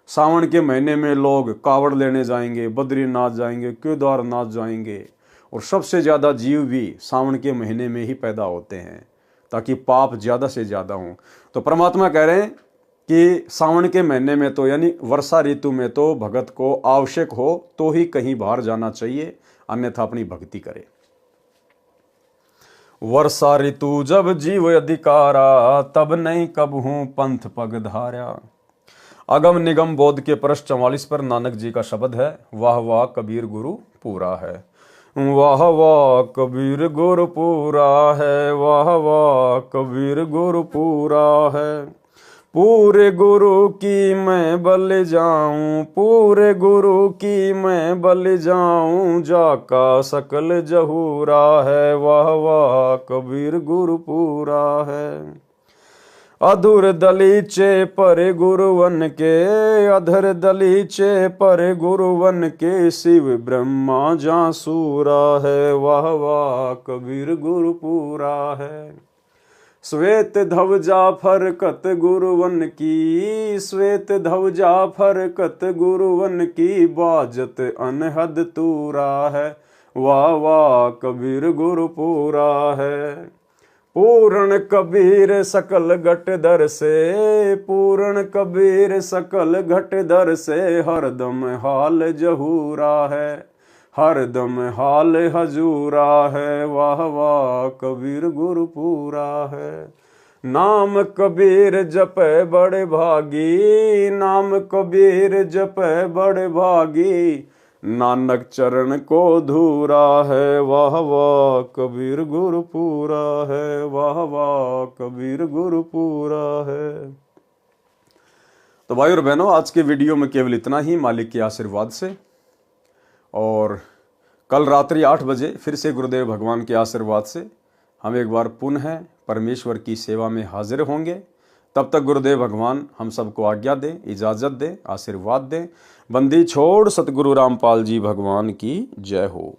सावन के महीने में लोग कावड़ लेने जाएंगे, बद्रीनाथ जाएंगे, केदारनाथ जाएंगे, और सबसे ज़्यादा जीव भी सावन के महीने में ही पैदा होते हैं, ताकि पाप ज़्यादा से ज़्यादा हों। तो परमात्मा कह रहे हैं कि सावन के महीने में तो, यानी वर्षा ऋतु में तो भगत को आवश्यक हो तो ही कहीं बाहर जाना चाहिए, अन्यथा अपनी भक्ति करे। वर्षा ऋतु जब जीव अधिकारा, तब नहीं कबहू पंथ पगधारा। अगम निगम बोध के पृष्ठ 44 पर नानक जी का शब्द है, वाह वाह कबीर गुरु पूरा है। वाह वाह कबीर गुरु पूरा है, वाह वाह कबीर गुरु पूरा है। पूरे गुरु की मैं बल जाऊं, पूरे गुरु की मैं बल जाऊं, जाका सकल जहूरा है। वाह वाह कबीर गुरु पूरा है। अधुर दलीचे पर गुरुवन के, अधर दलीचे पर गुरुवन के, शिव ब्रह्मा जासूरा है। वाह वाह कबीर गुरु पूरा है। श्वेत धव जाफर कत गुरुवन की, श्वेत धव जाफर कत गुरुवन की, बाजत अनहद तूरा है। वाह वाह कबीर गुरु पूरा है। पूर्ण कबीर सकल घट दर से, पूर्ण कबीर सकल घट दर से, हरदम हाल जहूरा है, हरदम हाल हजूरा है। वाह वाह कबीर गुरु पूरा है। नाम कबीर जपे बड़े भागी, नाम कबीर जपे बड़े भागी, नानक चरण को धूरा है, वाह वाह कबीर गुरपुरा है, वाह वाह कबीर गुरपुरा है। तो भाई और बहनों, आज के वीडियो में केवल इतना ही, मालिक के आशीर्वाद से। और कल रात्रि 8 बजे फिर से गुरुदेव भगवान के आशीर्वाद से हम एक बार पुनः परमेश्वर की सेवा में हाजिर होंगे। तब तक गुरुदेव भगवान हम सबको आज्ञा दें, इजाज़त दें, आशीर्वाद दें। बंदी छोड़ सतगुरु रामपाल जी भगवान की जय हो।